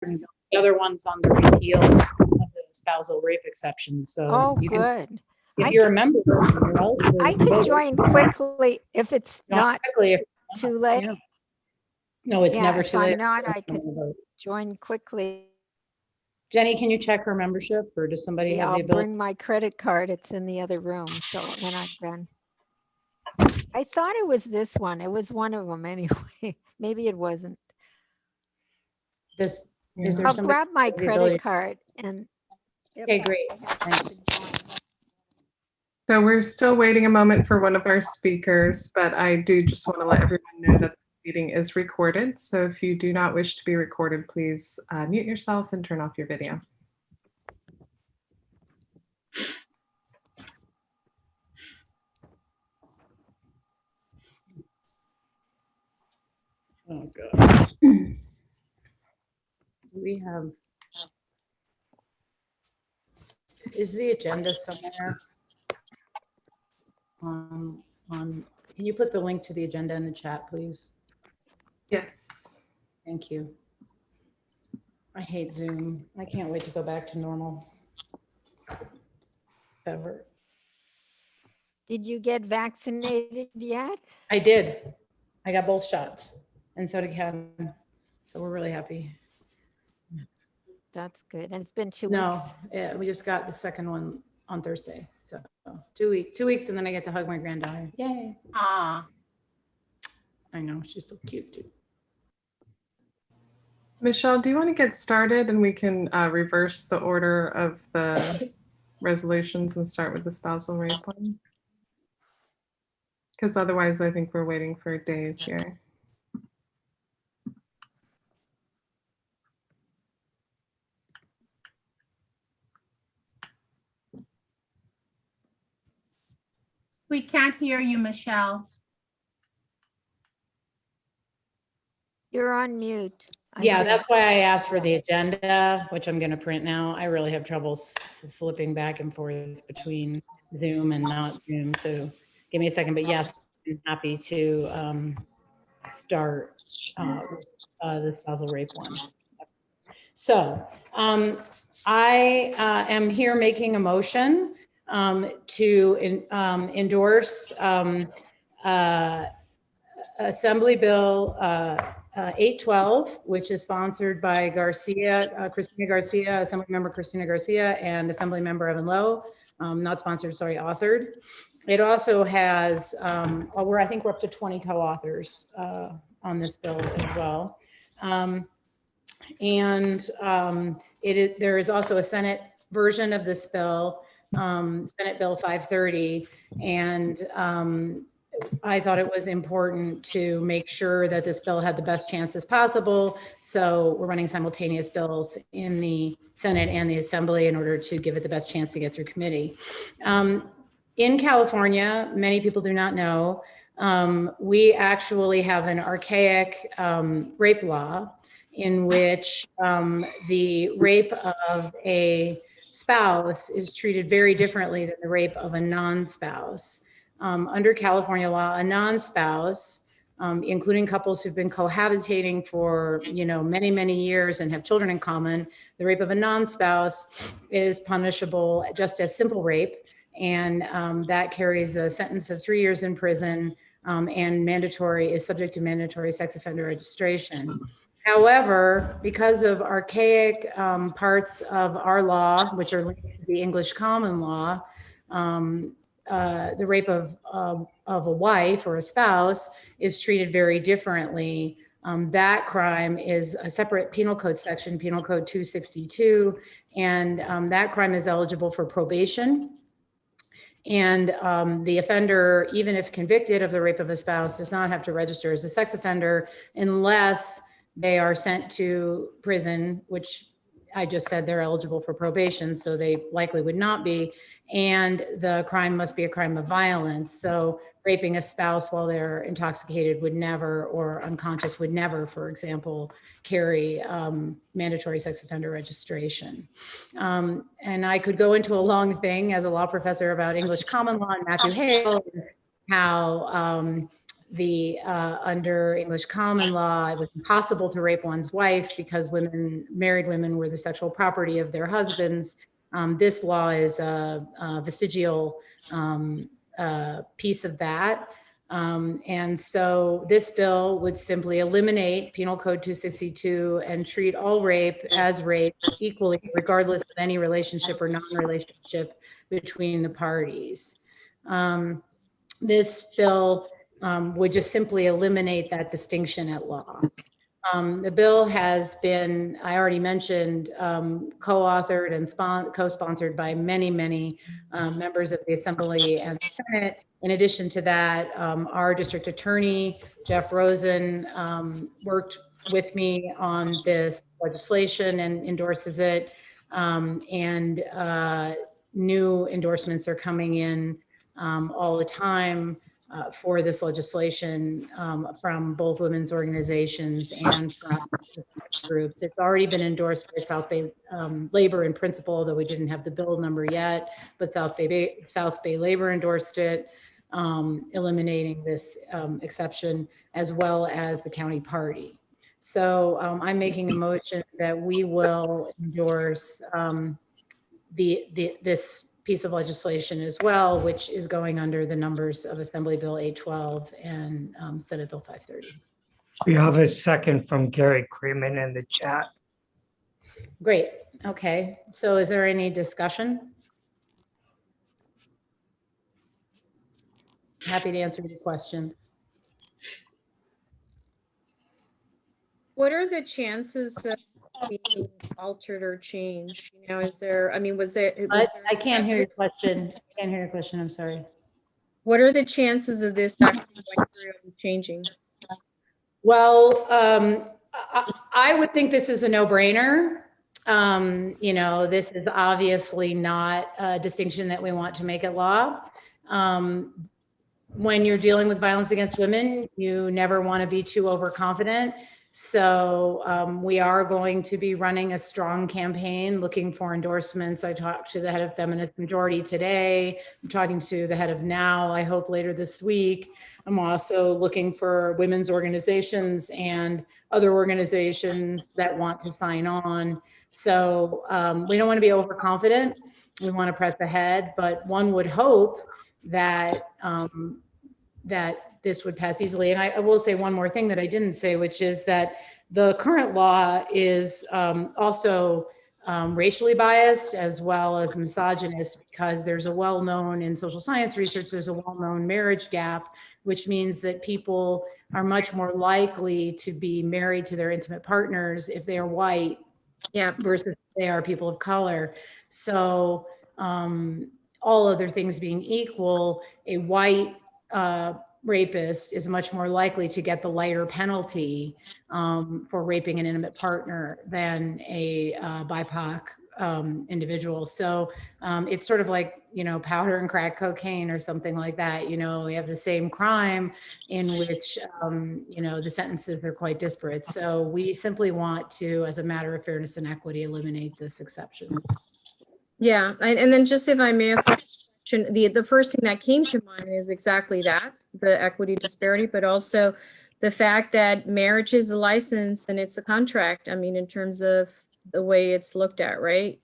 The other one's on the repeal of the spousal rape exception. So Oh, you can, good. if you're a member, you're eligible I to can vote. join quickly if it's not Quickly, if too late. yeah. No, it's Yeah, never if too late. I'm not, I could join quickly. Jenny, can you check her membership, or does somebody have I'll the ability? bring my credit card. It's in the other room. So when I'm done. I thought it was this one. It was one of them anyway. Maybe it wasn't. Is there I'll somebody grab my with the ability- credit card and. Okay, great. I have Thanks. to join. So we're still waiting a moment for one of our speakers, but I do just want to let everyone know that the meeting is recorded. So if you do not wish to be recorded, please mute yourself and turn off your video. Oh, God. We have, is the agenda somewhere? Can you put the link to the agenda in the chat, please? Yes. Thank you. I hate Zoom. I can't wait to go back to normal. Ever. Did you get vaccinated yet? I did. I got both shots, and so did Kevin. So we're really happy. That's good. And it's been 2 No, weeks. yeah, we just got the second one on Thursday. So 2 weeks, and then I get to hug my granddaughter. Yay. Ah. I know, she's so cute too. Michelle, do you want to get started and we can reverse the order of the resolutions and start with the spousal rape one? Because otherwise I think we're waiting for Dave here. We can't hear you, Michelle. You're on mute. Yeah, that's why I asked for the agenda, which I'm going to print now. I really have trouble flipping back and forth between Zoom and not Zoom. So give me a second. But yes, I'm happy to start the spousal rape one. So I am here making a motion to endorse Assembly Bill 812, which is sponsored by Christina Garcia, Assemblymember Christina Garcia, and Assemblymember Evan Lowe. Not sponsored, sorry, authored. It also has, I think we're up to 20 co-authors on this bill as well. There is also a Senate version of this bill, Senate Bill 530, and I thought it was important to make sure that this bill had the best chances possible. So we're running simultaneous bills in the Senate and the Assembly in order to give it the best chance to get through committee. In California, many people do not know, we actually have an archaic rape law in which the rape of a spouse is treated very differently than the rape of a non-spouse. Under California law, a non-spouse, including couples who've been cohabitating for many, many years and have children in common, the rape of a non-spouse is punishable just as simple rape, and that carries a sentence of 3 years in prison and is subject to mandatory sex offender registration. However, because of archaic parts of our law, which are linked to the English common law, the rape of a wife or a spouse is treated very differently. That crime is a separate penal code section, Penal Code 262, and that crime is eligible for probation. And the offender, even if convicted of the rape of a spouse, does not have to register as a sex offender unless they are sent to prison, which I just said they're eligible for probation, so they likely would not be. And the crime must be a crime of violence. So raping a spouse while they're intoxicated would never, or unconscious would never, for example, carry mandatory sex offender registration. And I could go into a long thing as a law professor about English common law and Matthew Hale, how under English common law, it was impossible to rape one's wife because married women were the sexual property of their husbands. This law is a vestigial piece of that. And so this bill would simply eliminate Penal Code 262 and treat all rape as rape equally, regardless of any relationship or non-relationship between the parties. This bill would just simply eliminate that distinction at law. The bill has been, I already mentioned, co-authored and co-sponsored by many, many members of the Assembly and the Senate. In addition to that, our district attorney, Jeff Rosen, worked with me on this legislation and endorses it. And new endorsements are coming in all the time for this legislation from both women's organizations and from groups. It's already been endorsed by South Bay Labor in principle, although we didn't have the bill number yet, but South Bay Labor endorsed it, eliminating this exception, as well as the county party. So I'm making a motion that we will endorse this piece of legislation as well, which is going under the numbers of Assembly Bill 812 and Senate Bill 530. We have a second from Gary Creeman in the chat. Great. Okay. So is there any discussion? Happy to answer your questions. What are the chances of being altered or changed? You know, is there, I mean, was there? I can't hear your question. I can't hear your question. I'm sorry. What are the chances of this actually going through and changing? Well, I would think this is a no-brainer. You know, this is obviously not a distinction that we want to make at law. When you're dealing with violence against women, you never want to be too overconfident. So we are going to be running a strong campaign looking for endorsements. I talked to the head of Feminist Majority today. I'm talking to the head of NOW, I hope later this week. I'm also looking for women's organizations and other organizations that want to sign on. So we don't want to be overconfident. We want to press ahead, but one would hope that that this would pass easily. And I will say one more thing that I didn't say, which is that the current law is also racially biased as well as misogynist, because there's a well-known, in social science research, there's a well-known marriage gap, which means that people are much more likely to be married to their intimate partners if they are white, versus if they are people of color. So all other things being equal, a white rapist is much more likely to get the lighter penalty for raping an intimate partner than a BIPOC individual. So it's sort of like, you know, powder and crack cocaine or something like that. You know, we have the same crime in which, you know, the sentences are quite disparate. So we simply want to, as a matter of fairness and equity, eliminate this exception. Yeah, and then just if I may have the first thing that came to mind is exactly that, the equity disparity, but also the fact that marriage is a license and it's a contract. I mean, in terms of the way it's looked at, right?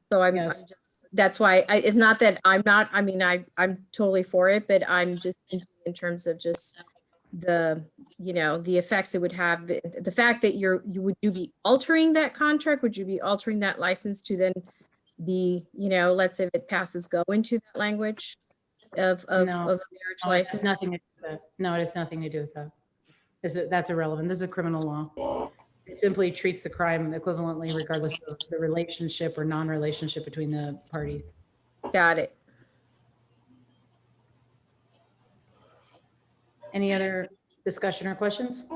So I'm just, that's why it's not that I'm not, I mean, I'm totally for it, but I'm just in terms of just the, you know, the effects it would have, the fact that would you be altering that contract? Would you be altering that license to then be, you know, let's say if it passes go into that language of a marriage license? Nothing to do with that. No, it has nothing to do with that. That's irrelevant. This is a criminal law. It simply treats the crime equivalently, regardless of the relationship or non-relationship between the parties. Got it. Any other discussion or questions?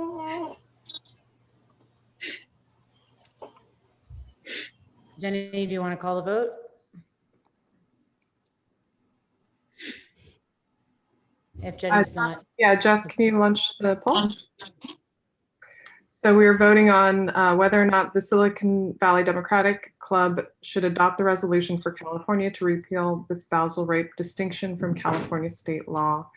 Jenny, do you want to call the vote? If Jenny's not. Yeah, Jeff, can you launch the poll? So we are voting on whether or not the Silicon Valley Democratic Club should adopt the resolution for California to repeal the spousal rape distinction from California state law.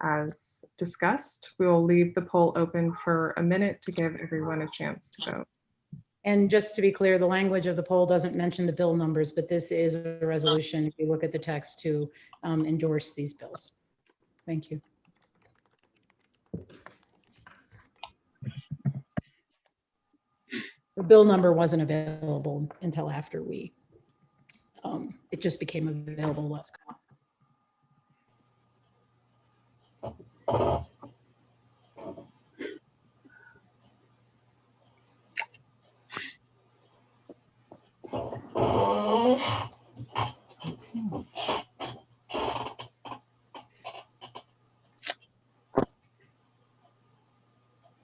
as discussed. We'll leave the poll open for a minute to give everyone a chance to vote. And just to be clear, the language of the poll doesn't mention the bill numbers, but this is a resolution, if you look at the text, to endorse these bills. Thank you. The bill number wasn't available until after it just became available last call.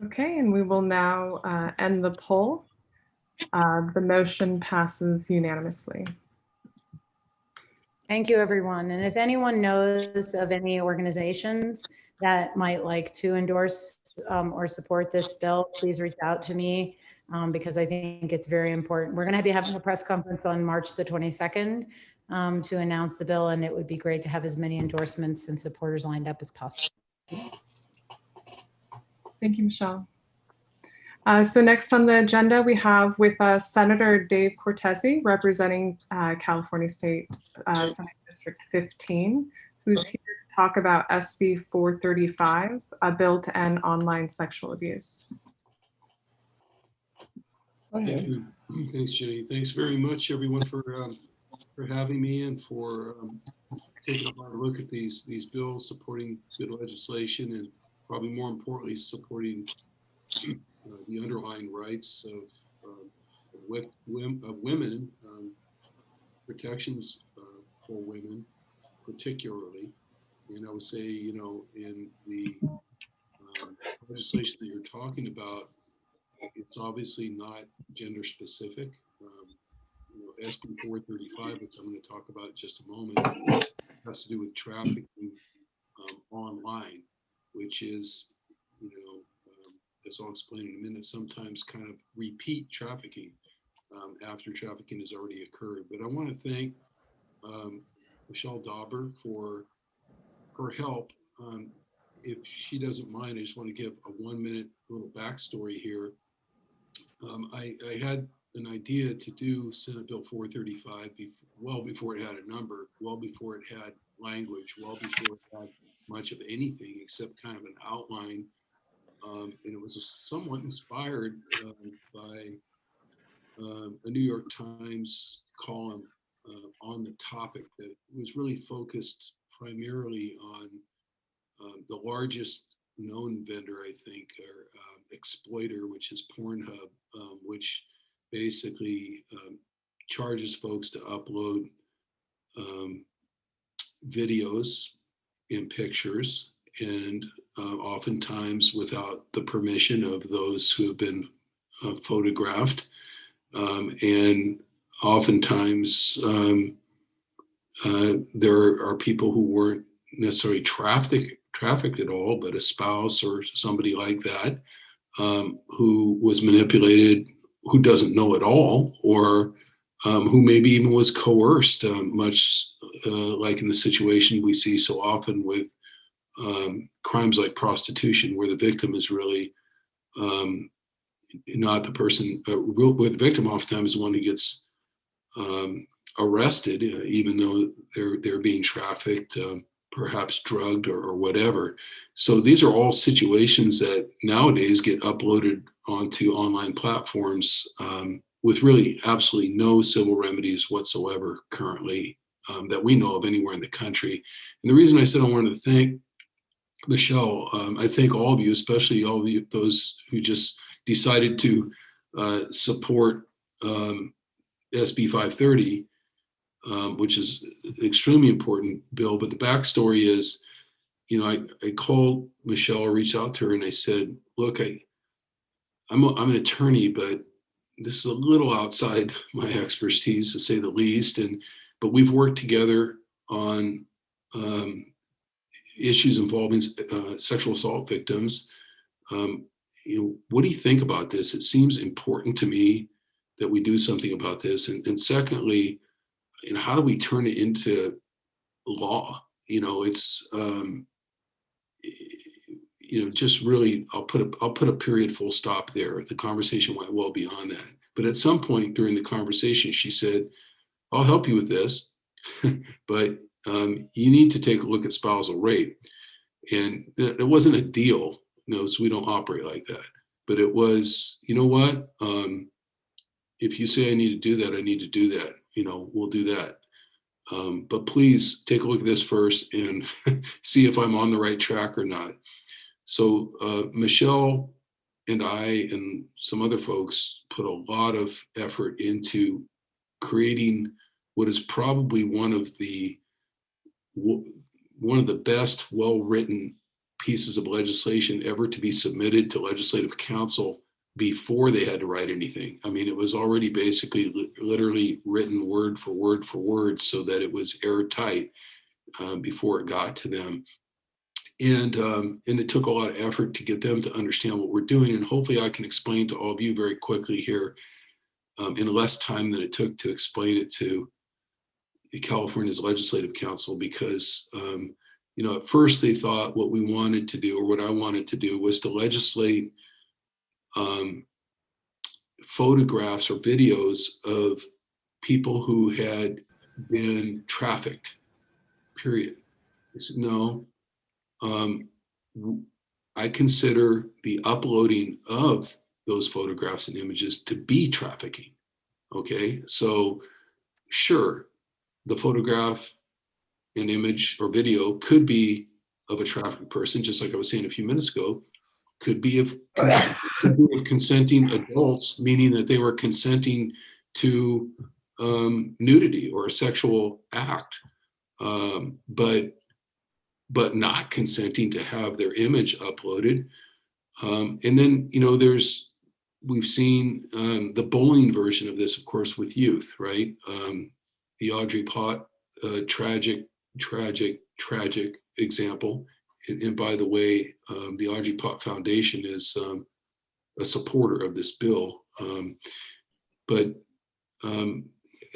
Okay, and we will now end the poll. The motion passes unanimously. Thank you, everyone. And if anyone knows of any organizations that might like to endorse or support this bill, please reach out to me because I think it's very important. We're going to be having a press conference on March the 22nd to announce the bill, and it would be great to have as many endorsements and supporters lined up as possible. Thank you, Michelle. So next on the agenda, we have with us Senator Dave Cortese, representing California State Senate District 15, who's here to talk about SB 435, a bill to end online sexual abuse. Thank you. Thanks, Jenny. Thanks very much, everyone, for having me and for taking a hard look at these bills, supporting good legislation, and probably more importantly, supporting the underlying rights of women, protections for women, particularly. And I would say, you know, in the legislation that you're talking about, it's obviously not gender specific. You know, SB 435, which I'm going to talk about in just a moment, has to do with trafficking online, which is, you know, as I'll explain in a minute, sometimes kind of repeat trafficking after trafficking has already occurred. But I want to thank Michelle Dauber for her help. If she doesn't mind, I just want to give a 1-minute little backstory here. I had an idea to do Senate Bill 435 well before it had a number, well before it had language, well before it had much of anything except kind of an outline. And it was somewhat inspired by a New York Times column on the topic that was really focused primarily on the largest known vendor, I think, or exploiter, which is Pornhub, which basically charges folks to upload videos and pictures, and oftentimes without the permission of those who have been photographed. And oftentimes there are people who weren't necessarily trafficked at all, but a spouse or somebody like that who was manipulated, who doesn't know at all, or who maybe even was coerced, much like in the situation we see so often with crimes like prostitution, where the victim is really not the person, where the victim oftentimes is the one who gets arrested, even though they're being trafficked, perhaps drugged or whatever. So these are all situations that nowadays get uploaded onto online platforms with really absolutely no civil remedies whatsoever currently that we know of anywhere in the country. And the reason I said I wanted to thank Michelle, I thank all of you, especially all of you, those who just decided to support SB 530, which is an extremely important bill. But the backstory is, you know, I called Michelle, reached out to her, and I said, look, I'm an attorney, but this is a little outside my expertise, to say the least. But we've worked together on issues involving sexual assault victims. You know, what do you think about this? It seems important to me that we do something about this. And secondly, you know, how do we turn it into law? You know, it's just really, I'll put a period, full stop there. The conversation went well beyond that. But at some point during the conversation, she said, I'll help you with this, but you need to take a look at spousal rape. And it wasn't a deal, so we don't operate like that. But it was, you know what? If you say I need to do that, I need to do that. We'll do that. But please take a look at this first and see if I'm on the right track or not. So Michelle and I and some other folks put a lot of effort into creating what is probably one of the best well-written pieces of legislation ever to be submitted to legislative council before they had to write anything. I mean, it was already basically literally written word for word so that it was airtight before it got to them. And it took a lot of effort to get them to understand what we're doing. And hopefully I can explain to all of you very quickly here in less time than it took to explain it to California's Legislative Council, because at first they thought what we wanted to do, or what I wanted to do, was to legislate photographs or videos of people who had been trafficked, period. I said, no, I consider the uploading of those photographs and images to be trafficking. Okay, so sure, the photograph and image or video could be of a trafficked person, just like I was saying a few minutes ago, could be of consenting adults, meaning that they were consenting to nudity or a sexual act, but not consenting to have their image uploaded. And then, we've seen the bullying version of this, of course, with youth, right? The Audrey Pott tragic example. And by the way, the Audrey Pott Foundation is a supporter of this bill. But I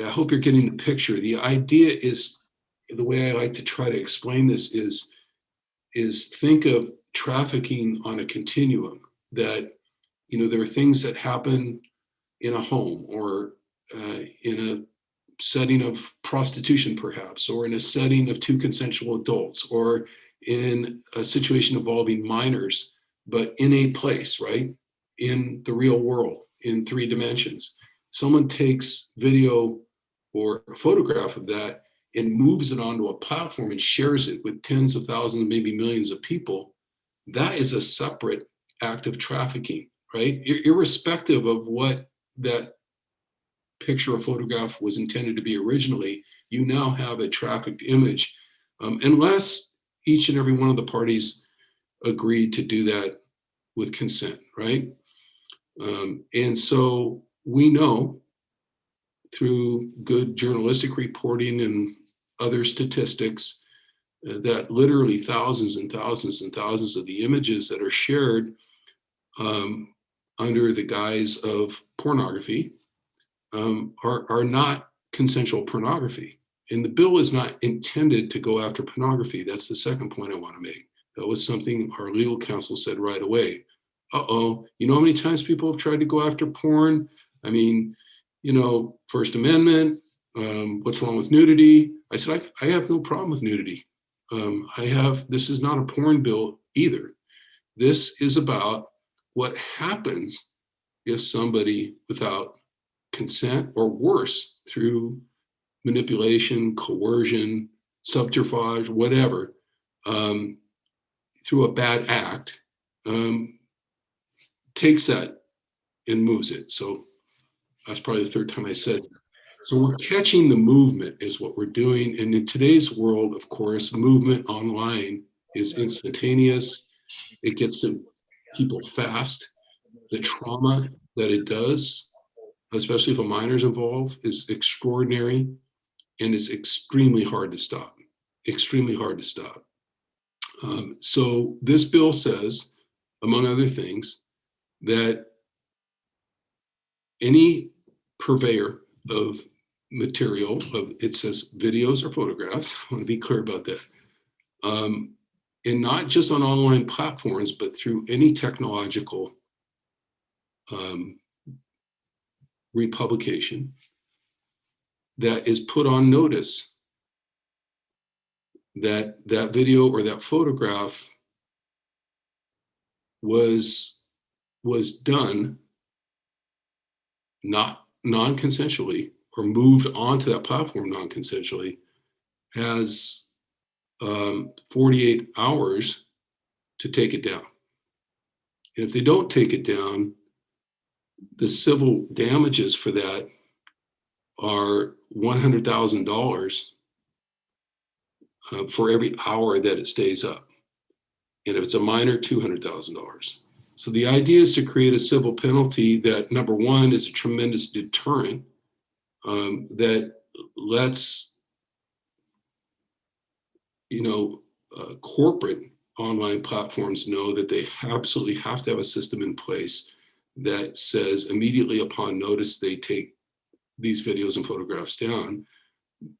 hope you're getting the picture. The idea is, the way I like to try to explain this is think of trafficking on a continuum, that, there are things that happen in a home, or in a setting of prostitution, perhaps, or in a setting of two consensual adults, or in a situation involving minors, but in a place, right? In the real world, in 3 dimensions. Someone takes video or a photograph of that and moves it onto a platform and shares it with tens of thousands, maybe millions of people. That is a separate act of trafficking, right? Irrespective of what that picture or photograph was intended to be originally, you now have a trafficked image, unless each and every one of the parties agreed to do that with consent, right? And so we know through good journalistic reporting and other statistics that literally thousands and thousands and thousands of the images that are shared under the guise of pornography are not consensual pornography. And the bill is not intended to go after pornography. That's the second point I want to make. That was something our legal counsel said right away. You know how many times people have tried to go after porn? I mean, First Amendment, what's wrong with nudity? I said, I have no problem with nudity. This is not a porn bill either. This is about what happens if somebody, without consent, or worse, through manipulation, coercion, subterfuge, whatever, through a bad act, takes that and moves it. So that's probably the 3rd time I said that. So we're catching the movement is what we're doing. And in today's world, of course, movement online is instantaneous. It gets to people fast. The trauma that it does, especially if a minor's involved, is extraordinary, and it's extremely hard to stop. Extremely hard to stop. So this bill says, among other things, that any purveyor of material, it says videos or photographs, I want to be clear about that, and not just on online platforms, but through any technological republication that is put on notice that that video or that photograph was done not non-consensually or moved onto that platform non-consensually, has 48 hours to take it down. And if they don't take it down, the civil damages for that are $100,000 for every hour that it stays up. And if it's a minor, $200,000. So the idea is to create a civil penalty that, number one, is a tremendous deterrent that lets, corporate online platforms know that they absolutely have to have a system in place that says immediately upon notice they take these videos and photographs down.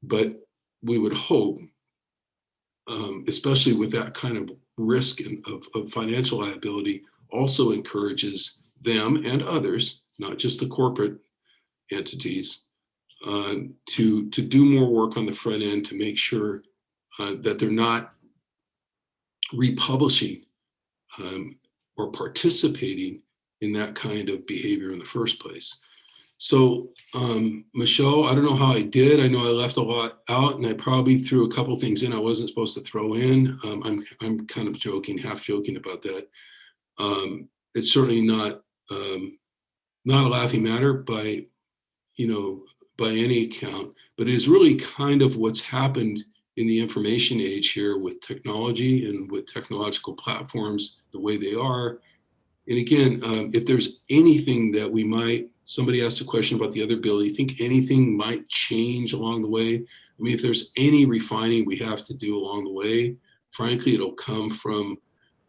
But we would hope, especially with that kind of risk of financial liability, also encourages them and others, not just the corporate entities, to do more work on the front end to make sure that they're not republishing or participating in that kind of behavior in the first place. So, Michelle, I don't know how I did. I know I left a lot out, and I probably threw a couple things in I wasn't supposed to throw in. I'm kind of joking, half joking about that. It's certainly not a laughing matter by any account, but it is really kind of what's happened in the information age here with technology and with technological platforms the way they are. And again, if there's anything that somebody asked a question about the other bill, you think anything might change along the way? I mean, if there's any refining we have to do along the way, frankly, it'll come from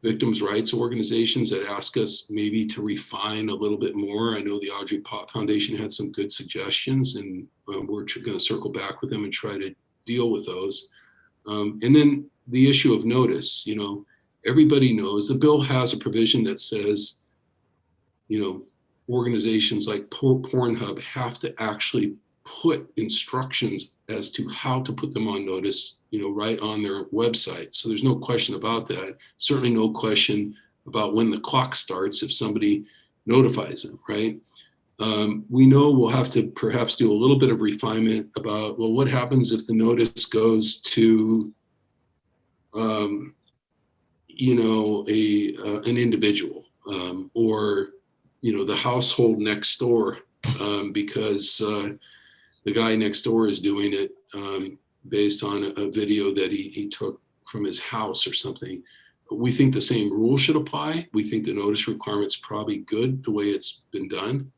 victims' rights organizations that ask us maybe to refine a little bit more. I know the Audrey Pott Foundation had some good suggestions, and we're going to circle back with them and try to deal with those. And then the issue of notice, everybody knows the bill has a provision that says, organizations like Pornhub have to actually put instructions as to how to put them on notice, right on their website. So there's no question about that. Certainly no question about when the clock starts if somebody notifies them, right? We know we'll have to perhaps do a little bit of refinement about, well, what happens if the notice goes to, an individual or, the household next door because the guy next door is doing it based on a video that he took from his house or something. We think the same rule should apply. We think the notice requirement's probably good the way it's been done.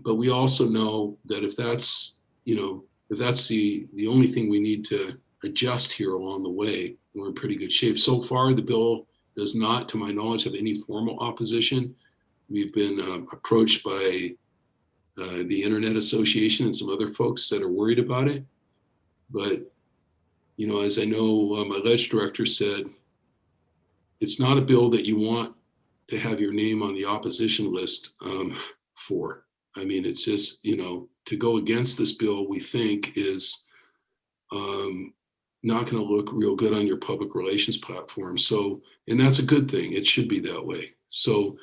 But we also know that if that's the only thing we need to adjust here along the way, we're in pretty good shape. So far, the bill does not, to my knowledge, have any formal opposition. We've been approached by the Internet Association and some other folks that are worried about it. But, as I know, my ledge director said, it's not a bill that you want to have your name on the opposition list for. I mean, it's just, to go against this bill, we think is not going to look real good on your public relations platform. So, and that's a good thing. It should be that way. So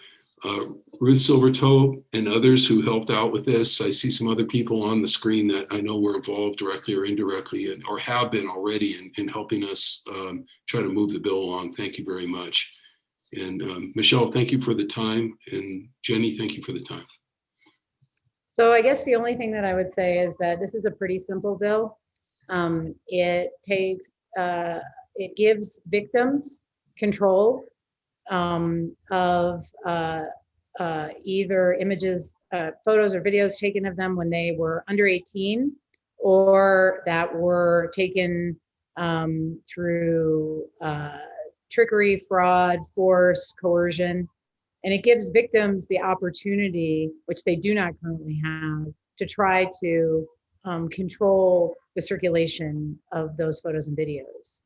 Ruth Silver Taube and others who helped out with this, I see some other people on the screen that I know were involved directly or indirectly or have been already in helping us try to move the bill along. Thank you very much. And Michelle, thank you for the time. And Jenny, thank you for the time. So I guess the only thing that I would say is that this is a pretty simple bill. It gives victims control of either images, photos or videos taken of them when they were under 18 or that were taken through trickery, fraud, force, coercion. And it gives victims the opportunity, which they do not currently have, to try to control the circulation of those photos and videos.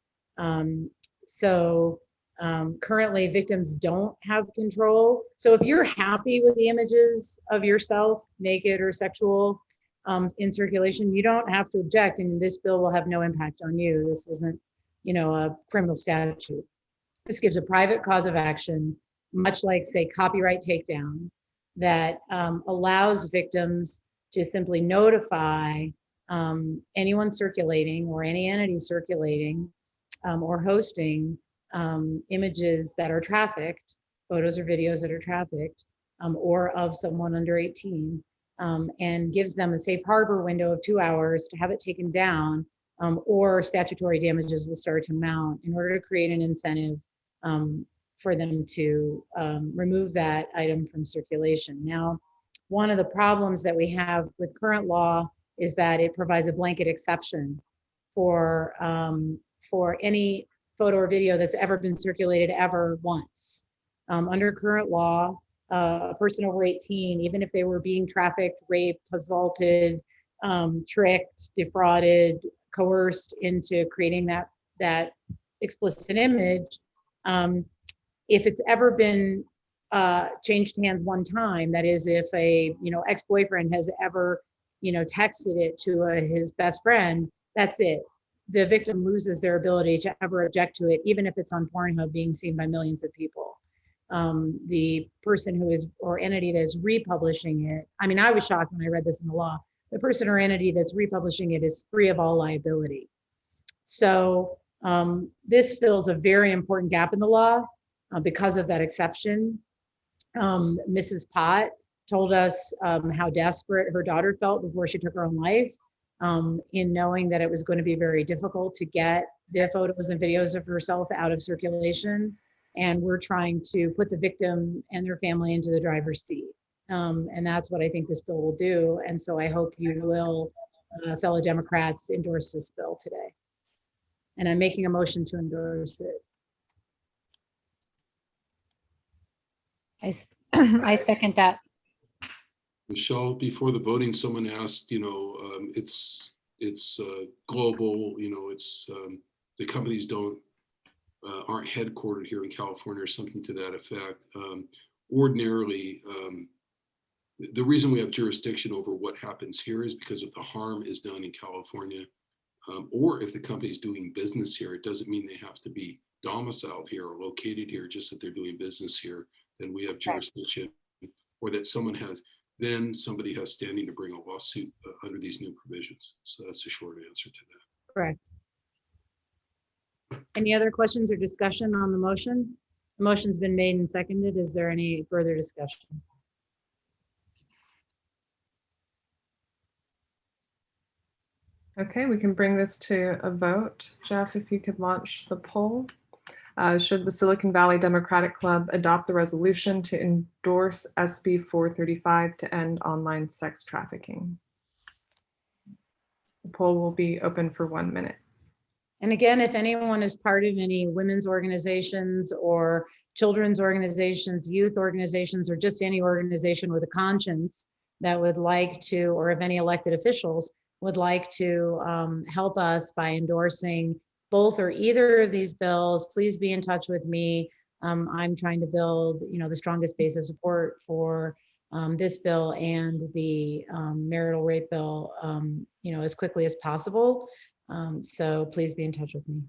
So Currently, victims don't have control. So if you're happy with the images of yourself, naked or sexual, in circulation, you don't have to object, and this bill will have no impact on you. This isn't, a criminal statute. This gives a private cause of action, much like, say, copyright takedown, that allows victims to simply notify anyone circulating or any entity circulating or hosting images that are trafficked, photos or videos that are trafficked, or of someone under 18, and gives them a safe harbor window of 2 hours to have it taken down, or statutory damages will start to mount in order to create an incentive for them to remove that item from circulation. Now, one of the problems that we have with current law is that it provides a blanket exception for any photo or video that's ever been circulated ever once. Under current law, a person over 18, even if they were being trafficked, raped, assaulted, tricked, defrauded, coerced into creating that explicit image, if it's ever been changed hands one time, that is, if a ex-boyfriend has ever texted it to his best friend, that's it. The victim loses their ability to ever object to it, even if it's on Pornhub being seen by millions of people. The person who is, or entity that's republishing it, I was shocked when I read this in the law. The person or entity that's republishing it is free of all liability. So this fills a very important gap in the law because of that exception. Mrs. Pott told us how desperate her daughter felt before she took her own life, in knowing that it was going to be very difficult to get the photos and videos of herself out of circulation. And we're trying to put the victim and their family into the driver's seat. And that's what I think this bill will do. And so I hope you will, fellow Democrats, endorse this bill today. And I'm making a motion to endorse it. I second that. Michelle, before the voting, someone asked, it's global, it's the companies aren't headquartered here in California or something to that effect. Ordinarily, the reason we have jurisdiction over what happens here is because if the harm is done in California, or if the company is doing business here, it doesn't mean they have to be domiciled here or located here, just that they're doing business here. Then we have jurisdiction, or that somebody has standing to bring a lawsuit under these new provisions. So that's a short answer to that. Correct. Any other questions or discussion on the motion? The motion's been made and seconded. Is there any further discussion? Okay, we can bring this to a vote. Jeff, if you could launch the poll. Should the Silicon Valley Democratic Club adopt the resolution to endorse SB 435 to end online sex trafficking? The poll will be open for 1 minute. And again, if anyone is part of any women's organizations or children's organizations, youth organizations, or just any organization with a conscience that would like to, or if any elected officials would like to help us by endorsing both or either of these bills, please be in touch with me. I'm trying to build, the strongest base of support for this bill and the marital rape bill, as quickly as possible. So please be in touch with me.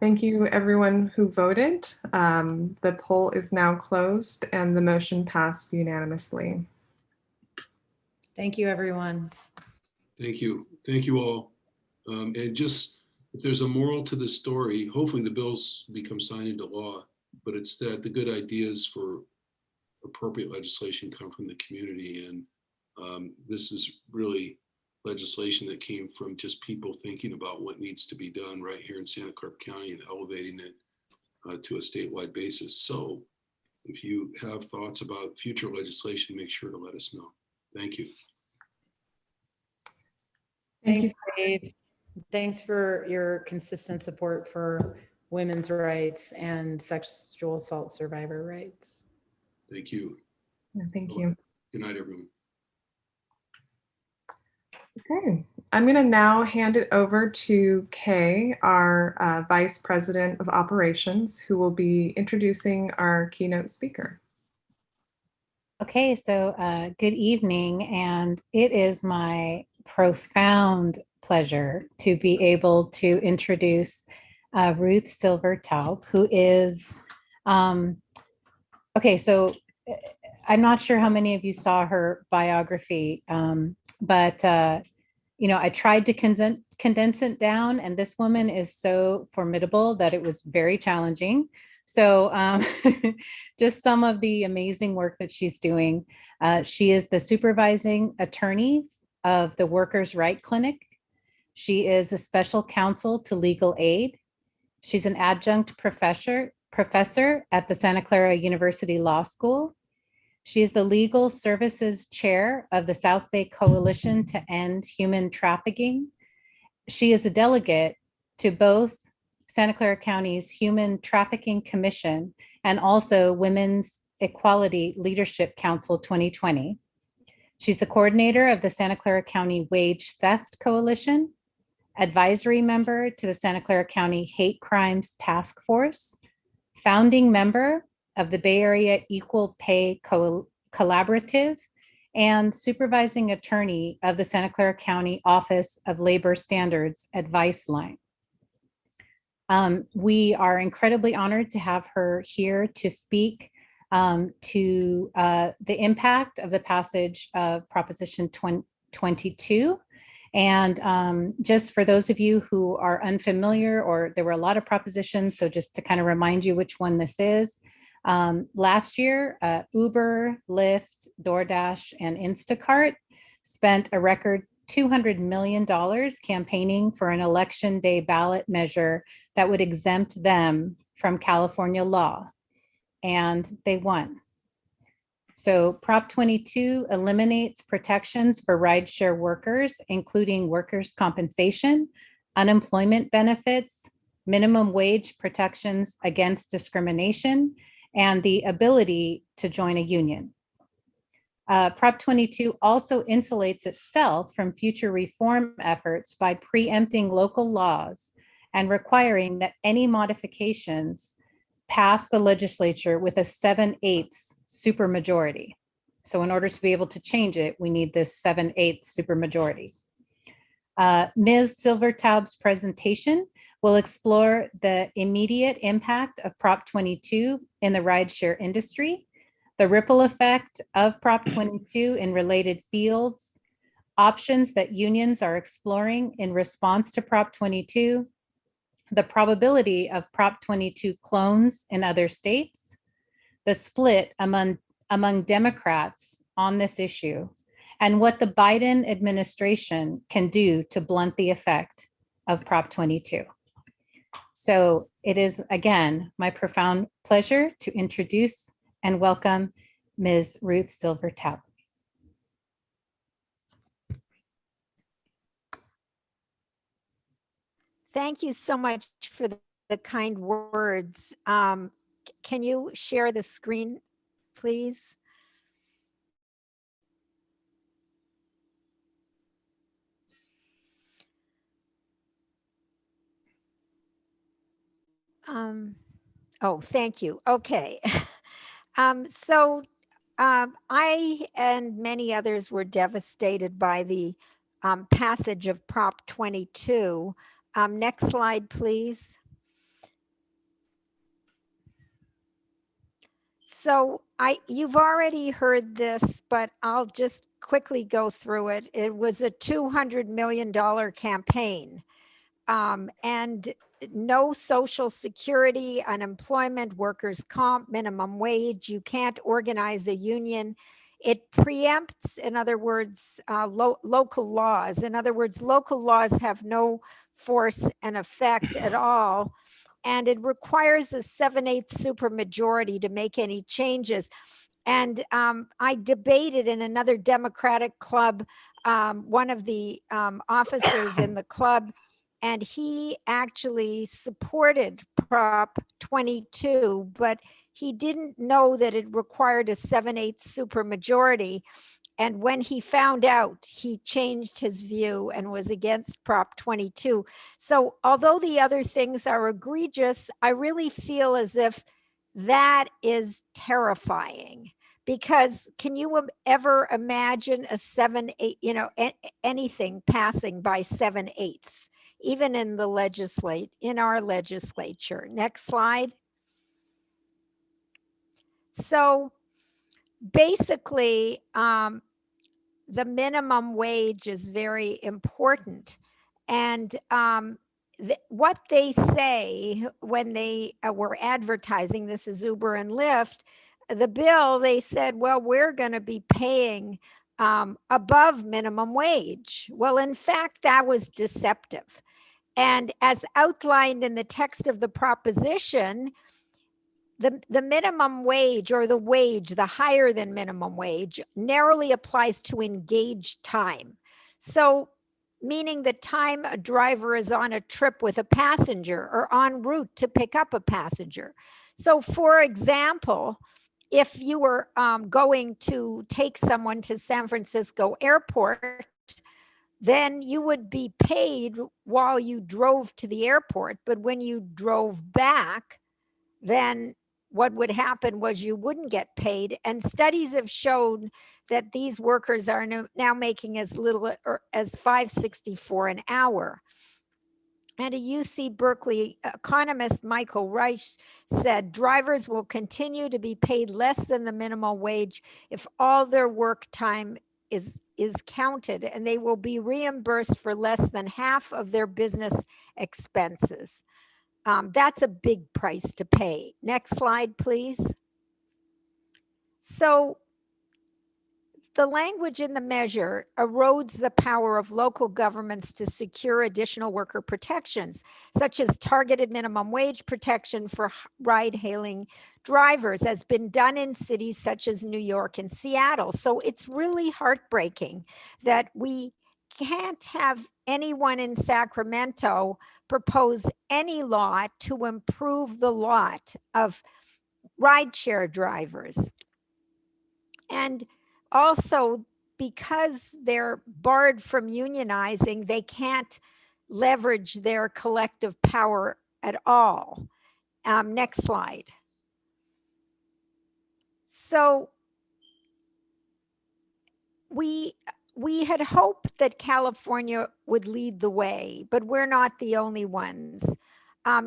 Thank you, everyone who voted. The poll is now closed and the motion passed unanimously. Thank you, everyone. Thank you. Thank you all. And just, if there's a moral to the story, hopefully the bills become signed into law, but it's that the good ideas for appropriate legislation come from the community. And this is really legislation that came from just people thinking about what needs to be done right here in Santa Clara County and elevating it to a statewide basis. So if you have thoughts about future legislation, make sure to let us know. Thank you. Thank you. Thanks, Dave. Thanks for your consistent support for women's rights and sexual assault survivor rights. Thank you. Thank you. Good night, everyone. Okay, I'm going to now hand it over to Kay, our Vice President of Operations, who will be introducing our keynote speaker. Okay, so good evening, and it is my profound pleasure to be able to introduce Ruth Silver Taube, who is, okay, so I'm not sure how many of you saw her biography, but I tried to condense it down, and this woman is so formidable that it was very challenging. So just some of the amazing work that she's doing. She is the supervising attorney of the Workers' Right Clinic. She is a special counsel to legal aid. She's an adjunct professor at the Santa Clara University Law School. She is the legal services chair of the South Bay Coalition to End Human Trafficking. She is a delegate to both Santa Clara County's Human Trafficking Commission and also Women's Equality Leadership Council 2020. She's the coordinator of the Santa Clara County Wage Theft Coalition, advisory member to the Santa Clara County Hate Crimes Task Force, founding member of the Bay Area Equal Pay Collaborative, and supervising attorney of the Santa Clara County Office of Labor Standards Advice Line. We are incredibly honored to have her here to speak to the impact of the passage of Proposition 22. And just for those of you who are unfamiliar, or there were a lot of propositions, so just to kind of remind you which one this is. Last year, Uber, Lyft, DoorDash, and Instacart spent a record $200 million campaigning for an election day ballot measure that would exempt them from California law, and they won. So Prop 22 eliminates protections for rideshare workers, including workers' compensation, unemployment benefits, minimum wage protections against discrimination, and the ability to join a union. Prop 22 also insulates itself from future reform efforts by preempting local laws and requiring that any modifications pass the legislature with a 7/8 supermajority. So in order to be able to change it, we need this 7/8 supermajority. Ms. Silver Taube's presentation will explore the immediate impact of Prop 22 in the rideshare industry, the ripple effect of Prop 22 in related fields, options that unions are exploring in response to Prop 22, the probability of Prop 22 clones in other states, the split among Democrats on this issue, and what the Biden administration can do to blunt the effect of Prop 22. So it is, again, my profound pleasure to introduce and welcome Ms. Ruth Silver Taube. Thank you so much for the kind words. Can you share the screen, please? Oh, thank you. Okay. I and many others were devastated by the passage of Prop 22. Next slide, please. So you've already heard this, but I'll just quickly go through it. It was a $200 million campaign, and no Social Security, unemployment, workers' comp, minimum wage. You can't organize a union. It preempts, in other words, local laws. In other words, local laws have no force and effect at all. And it requires a 7/8 supermajority to make any changes. And I debated in another Democratic club, one of the officers in the club and he actually supported Prop 22, but he didn't know that it required a 7/8 supermajority. And when he found out, he changed his view and was against Prop 22. So although the other things are egregious, I really feel as if that is terrifying. Because can you ever imagine a 7/8, anything passing by 7/8, even in the in our legislature? Next slide. So basically, the minimum wage is very important. And what they say when they were advertising, this is Uber and Lyft, the bill, they said, well, we're going to be paying above minimum wage. Well, in fact, that was deceptive. And as outlined in the text of the proposition, the minimum wage, or the higher than minimum wage, narrowly applies to engaged time. So meaning the time a driver is on a trip with a passenger or en route to pick up a passenger. So for example, if you were going to take someone to San Francisco airport, then you would be paid while you drove to the airport. But when you drove back, then what would happen was you wouldn't get paid. And studies have shown that these workers are now making as little as $5.64 an hour. And a UC Berkeley economist, Michael Reich, said drivers will continue to be paid less than the minimum wage if all their work time is counted, and they will be reimbursed for less than half of their business expenses. That's a big price to pay. Next slide, please. So the language in the measure erodes the power of local governments to secure additional worker protections, such as targeted minimum wage protection for ride-hailing drivers, as been done in cities such as New York and Seattle. So it's really heartbreaking that we can't have anyone in Sacramento propose any law to improve the lot of rideshare drivers. And also, because they're barred from unionizing, they can't leverage their collective power at all. Next slide. So we had hoped that California would lead the way, but we're not the only ones.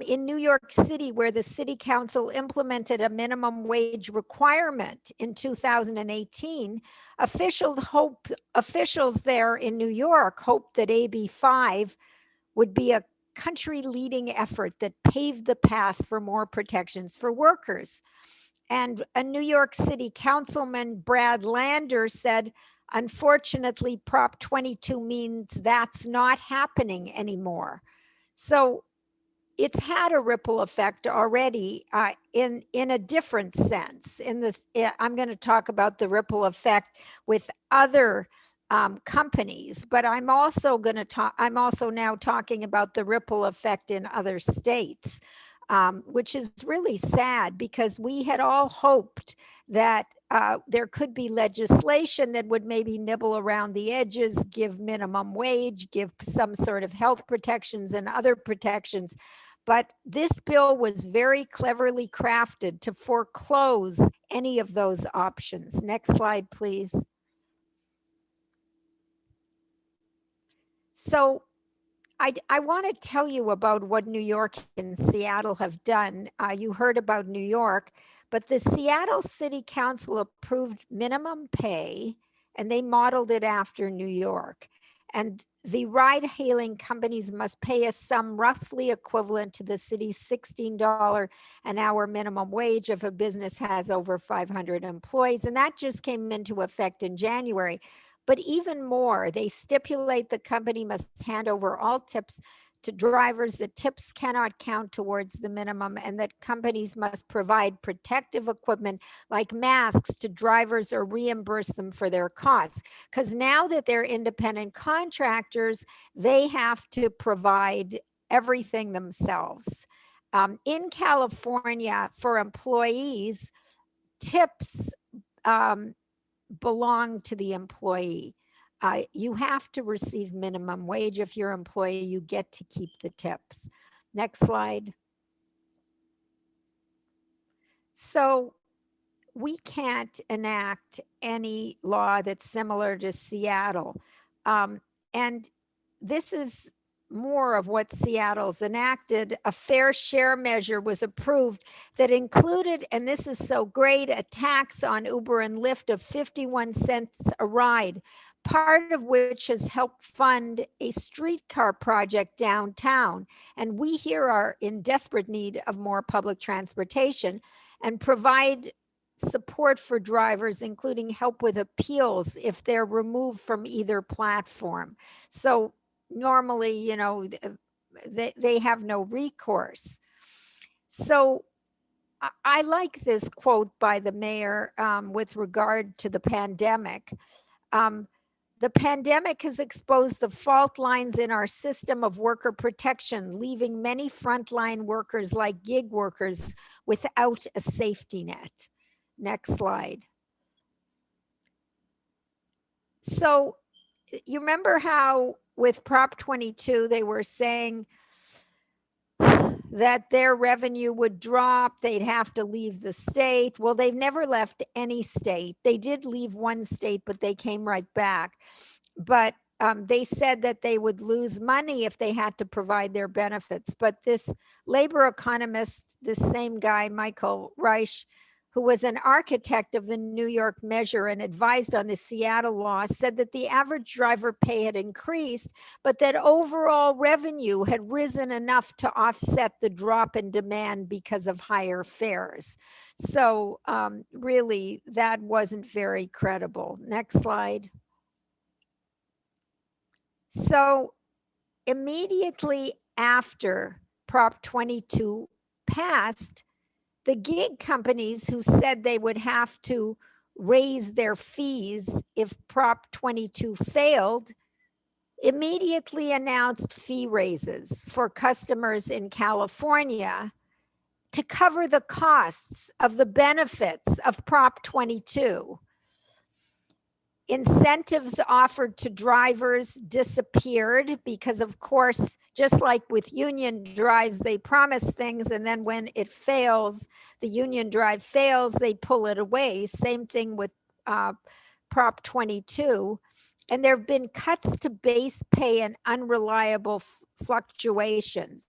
In New York City, where the city council implemented a minimum wage requirement in 2018, officials there in New York hoped that AB 5 would be a country-leading effort that paved the path for more protections for workers. And a New York City councilman, Brad Lander, said, unfortunately, Prop 22 means that's not happening anymore. So it's had a ripple effect already in a different sense. I'm going to talk about the ripple effect with other companies, but I'm also now talking about the ripple effect in other states, which is really sad, because we had all hoped that there could be legislation that would maybe nibble around the edges, give minimum wage, give some sort of health protections and other protections. But this bill was very cleverly crafted to foreclose any of those options. Next slide, please. So I want to tell you about what New York and Seattle have done. You heard about New York, but the Seattle City Council approved minimum pay, and they modeled it after New York. And the ride-hailing companies must pay a sum roughly equivalent to the city's $16 an hour minimum wage if a business has over 500 employees. And that just came into effect in January. But even more, they stipulate the company must hand over all tips to drivers that tips cannot count towards the minimum and that companies must provide protective equipment like masks to drivers or reimburse them for their costs. Because now that they're independent contractors, they have to provide everything themselves. In California, for employees, tips belong to the employee. You have to receive minimum wage. If you're an employee, you get to keep the tips. Next slide. So we can't enact any law that's similar to Seattle. And this is more of what Seattle's enacted. A fair share measure was approved that included, and this is so great, a tax on Uber and Lyft of 51 cents a ride, part of which has helped fund a streetcar project downtown. And we here are in desperate need of more public transportation and provide support for drivers, including help with appeals if they're removed from either platform. So normally, you know, they have no recourse. So I like this quote by the mayor with regard to the pandemic. The pandemic has exposed the fault lines in our system of worker protection, leaving many frontline workers like gig workers without a safety net. Next slide. So you remember how with Prop 22, they were saying that their revenue would drop, they'd have to leave the state. Well, they've never left any state. They did leave one state, but they came right back. But they said that they would lose money if they had to provide their benefits. But this labor economist, this same guy, Michael Reich, who was an architect of the New York measure and advised on the Seattle law, said that the average driver pay had increased, but that overall revenue had risen enough to offset the drop in demand because of higher fares. So really, that wasn't very credible. Next slide. So immediately after Prop 22 passed, the gig companies who said they would have to raise their fees if Prop 22 failed immediately announced fee raises for customers in California to cover the costs of the benefits of Prop 22. Incentives offered to drivers disappeared because, of course, just like with union drives, they promise things, and then when it fails, the union drive fails, they pull it away. Same thing with Prop 22. And there have been cuts to base pay and unreliable fluctuations.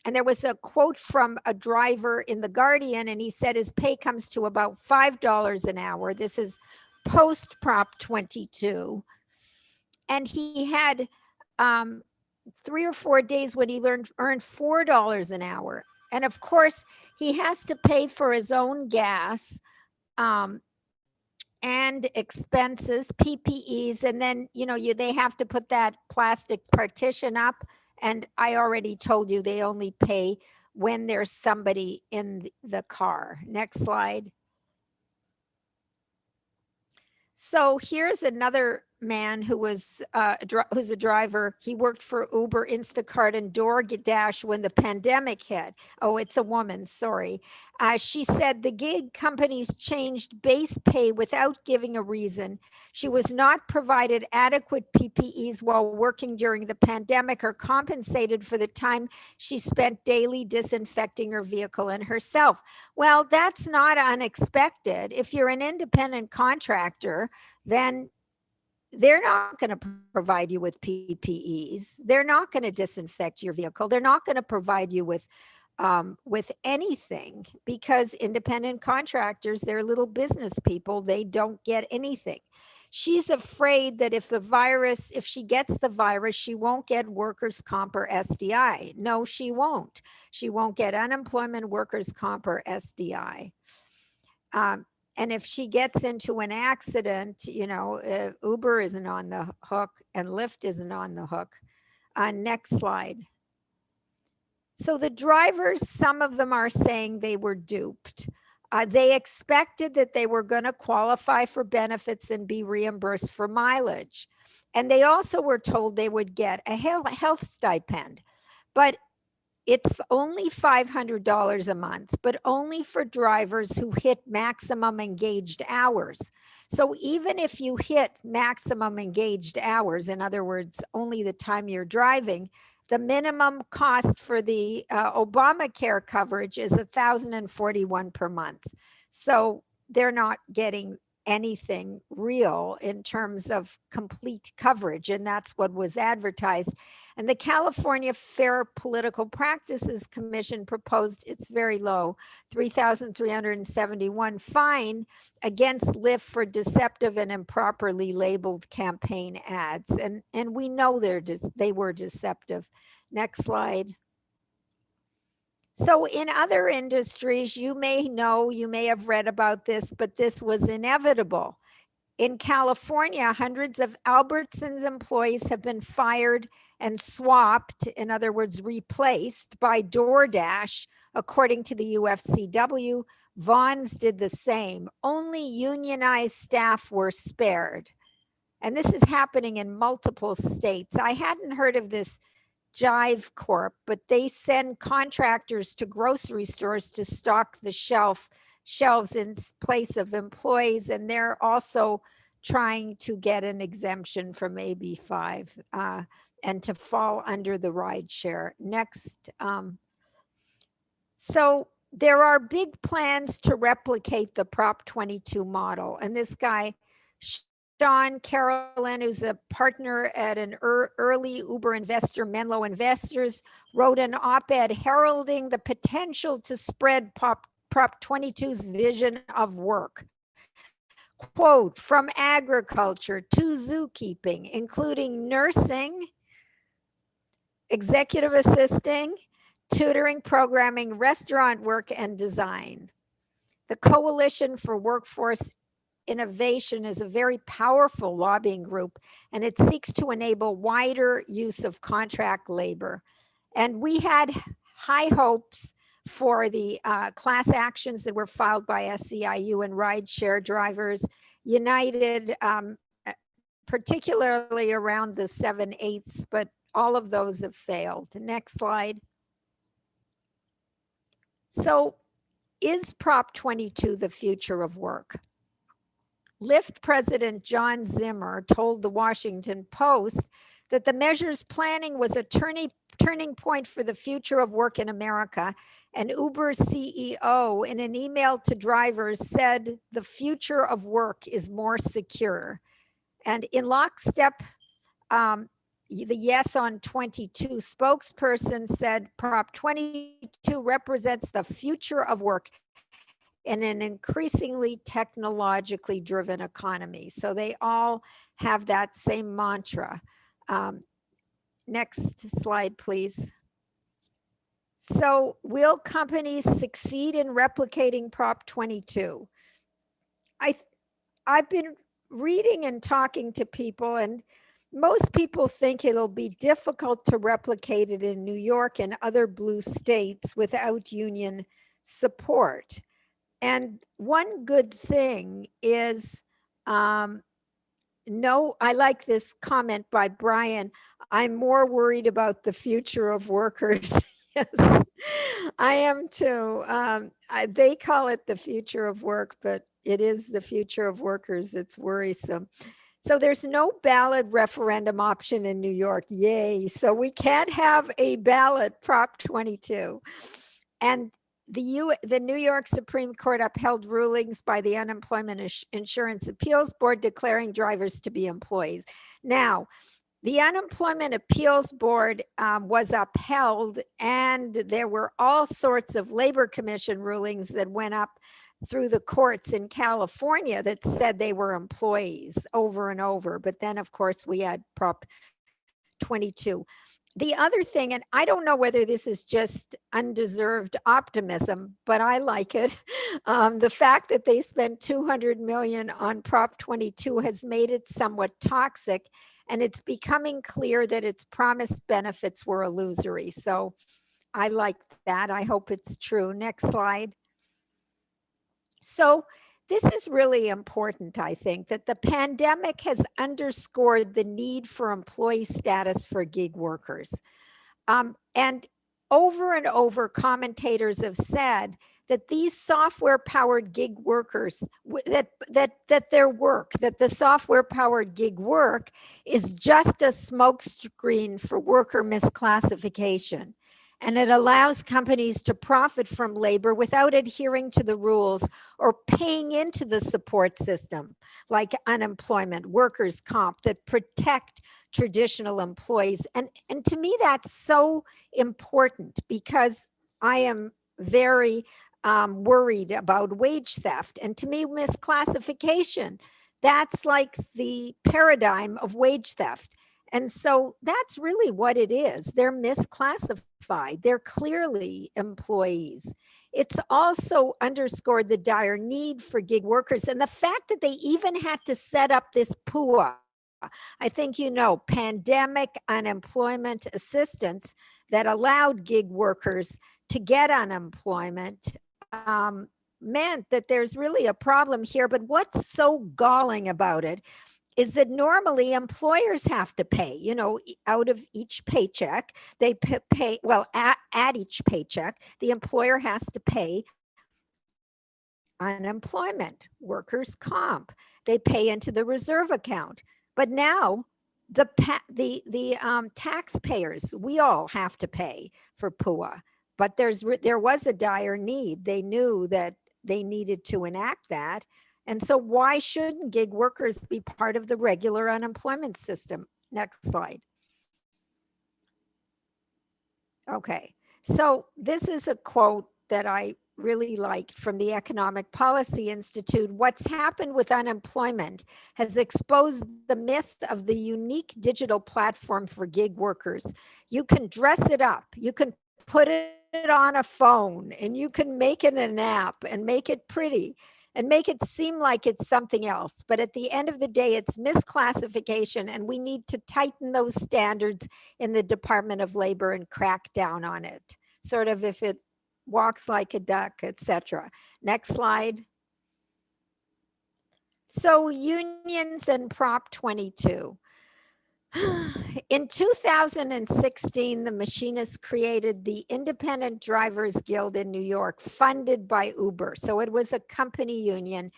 And there was a quote from a driver in The Guardian, and he said his pay comes to about $5 an hour. This is post Prop 22, and he had 3 or 4 days when he earned $4 an hour, and of course he has to pay for his own gas and expenses, PPEs, and then they have to put that plastic partition up, and I already told you they only pay when there's somebody in the car. Next slide. So here's another man who was who's a driver. He worked for Uber, Instacart, and DoorDash when the pandemic hit. Oh, it's a woman, sorry. She said the gig companies changed base pay without giving a reason. She was not provided adequate PPEs while working during the pandemic or compensated for the time she spent daily disinfecting her vehicle and herself. Well, that's not unexpected. If you're an independent contractor, then they're not going to provide you with PPEs. They're not going to disinfect your vehicle. They're not going to provide you with anything, because independent contractors, they're little business people. They don't get anything. She's afraid that if she gets the virus, she won't get workers' comp or SDI. No, she won't. She won't get unemployment, workers' comp, or SDI. And if she gets into an accident, Uber isn't on the hook and Lyft isn't on the hook. Next slide. So the drivers, some of them are saying they were duped. They expected that they were going to qualify for benefits and be reimbursed for mileage. And they also were told they would get a health stipend. But it's only $500 a month, but only for drivers who hit maximum engaged hours. So even if you hit maximum engaged hours, in other words, only the time you're driving, the minimum cost for the Obamacare coverage is $1,041 per month. So they're not getting anything real in terms of complete coverage, and that's what was advertised. And the California Fair Political Practices Commission proposed, it's very low, $3,371 fine against Lyft for deceptive and improperly labeled campaign ads. And we know they were deceptive. Next slide. So in other industries, you may know, you may have read about this, but this was inevitable. In California, hundreds of Albertsons employees have been fired and swapped, in other words, replaced by DoorDash, according to the UFCW. Vaughn's did the same. Only unionized staff were spared. And this is happening in multiple states. I hadn't heard of this Jive Corp, but they send contractors to grocery stores to stock the shelves in place of employees, and they're also trying to get an exemption from AB 5 and to fall under the ride share. Next. So there are big plans to replicate the Prop 22 model, and this guy, Sean Carolyn, who's a partner at an early Uber investor, Menlo Investors, wrote an op-ed heralding the potential to spread Prop 22's vision of work. Quote, from agriculture to zookeeping, including nursing, executive assisting, tutoring, programming, restaurant work, and design. The Coalition for Workforce Innovation is a very powerful lobbying group, and it seeks to enable wider use of contract labor. And we had high hopes for the class actions that were filed by SEIU and rideshare drivers United, particularly around the 7/8, but all of those have failed. Next slide. So is Prop 22 the future of work? Lyft President John Zimmer told the Washington Post that the measure's planning was a turning point for the future of work in America. And Uber CEO, in an email to drivers, said the future of work is more secure. And in lockstep, the Yes on 22 spokesperson said Prop 22 represents the future of work in an increasingly technologically driven economy. So they all have that same mantra. Next slide, please. So will companies succeed in replicating Prop 22? I've been reading and talking to people, and most people think it'll be difficult to replicate it in New York and other blue states without union support. And one good thing is, no, I like this comment by Brian. I'm more worried about the future of workers. Yes, I am too. They call it the future of work, but it is the future of workers. It's worrisome. So there's no ballot referendum option in New York. Yay. So we can't have a ballot Prop 22. And the New York Supreme Court upheld rulings by the Unemployment Insurance Appeals Board declaring drivers to be employees. Now, the Unemployment Appeals Board was upheld, and there were all sorts of Labor Commission rulings that went up through the courts in California that said they were employees over and over. But then, of course, we had Prop 22. The other thing, and I don't know whether this is just undeserved optimism, but I like it. The fact that they spent $200 million on Prop 22 has made it somewhat toxic, and it's becoming clear that its promised benefits were illusory. So I like that. I hope it's true. Next slide. So this is really important, I think, that the pandemic has underscored the need for employee status for gig workers. And over, commentators have said that these software-powered gig workers, that the software-powered gig work is just a smokescreen for worker misclassification. And it allows companies to profit from labor without adhering to the rules or paying into the support system, like unemployment, workers' comp, that protect traditional employees. And to me, that's so important, because I am very worried about wage theft. And to me, misclassification, that's like the paradigm of wage theft. And so that's really what it is. They're misclassified. They're clearly employees. It's also underscored the dire need for gig workers and the fact that they even had to set up this PUA. I think, you know, pandemic unemployment assistance that allowed gig workers to get unemployment meant that there's really a problem here. But what's so galling about it is that normally employers have to pay, you know, out of each paycheck, they pay, well, at each paycheck, the employer has to pay unemployment, workers' comp. They pay into the reserve account. But now the taxpayers, we all have to pay for PUA. But there was a dire need. They knew that they needed to enact that. And so why shouldn't gig workers be part of the regular unemployment system? Next slide. Okay, so this is a quote that I really liked from the Economic Policy Institute. What's happened with unemployment has exposed the myth of the unique digital platform for gig workers. You can dress it up, you can put it on a phone, and you can make it an app and make it pretty and make it seem like it's something else. But at the end of the day, it's misclassification, and we need to tighten those standards in the Department of Labor and crack down on it. Sort of if it walks like a duck, etc. Next slide. So unions and Prop 22. In 2016, the machinists created the Independent Drivers Guild in New York, funded by Uber. So it was a company union,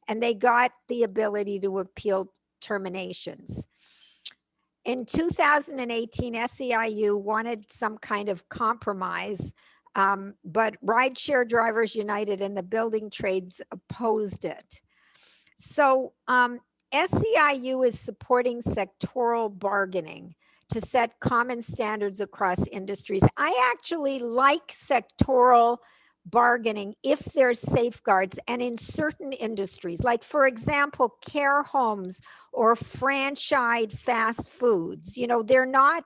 and they got the ability to appeal terminations. In 2018, SEIU wanted some kind of compromise, but Rideshare Drivers United and the building trades opposed it. So SEIU is supporting sectoral bargaining to set common standards across industries. I actually like sectoral bargaining if there's safeguards, and in certain industries, like for example, care homes or franchised fast foods, you know, they're not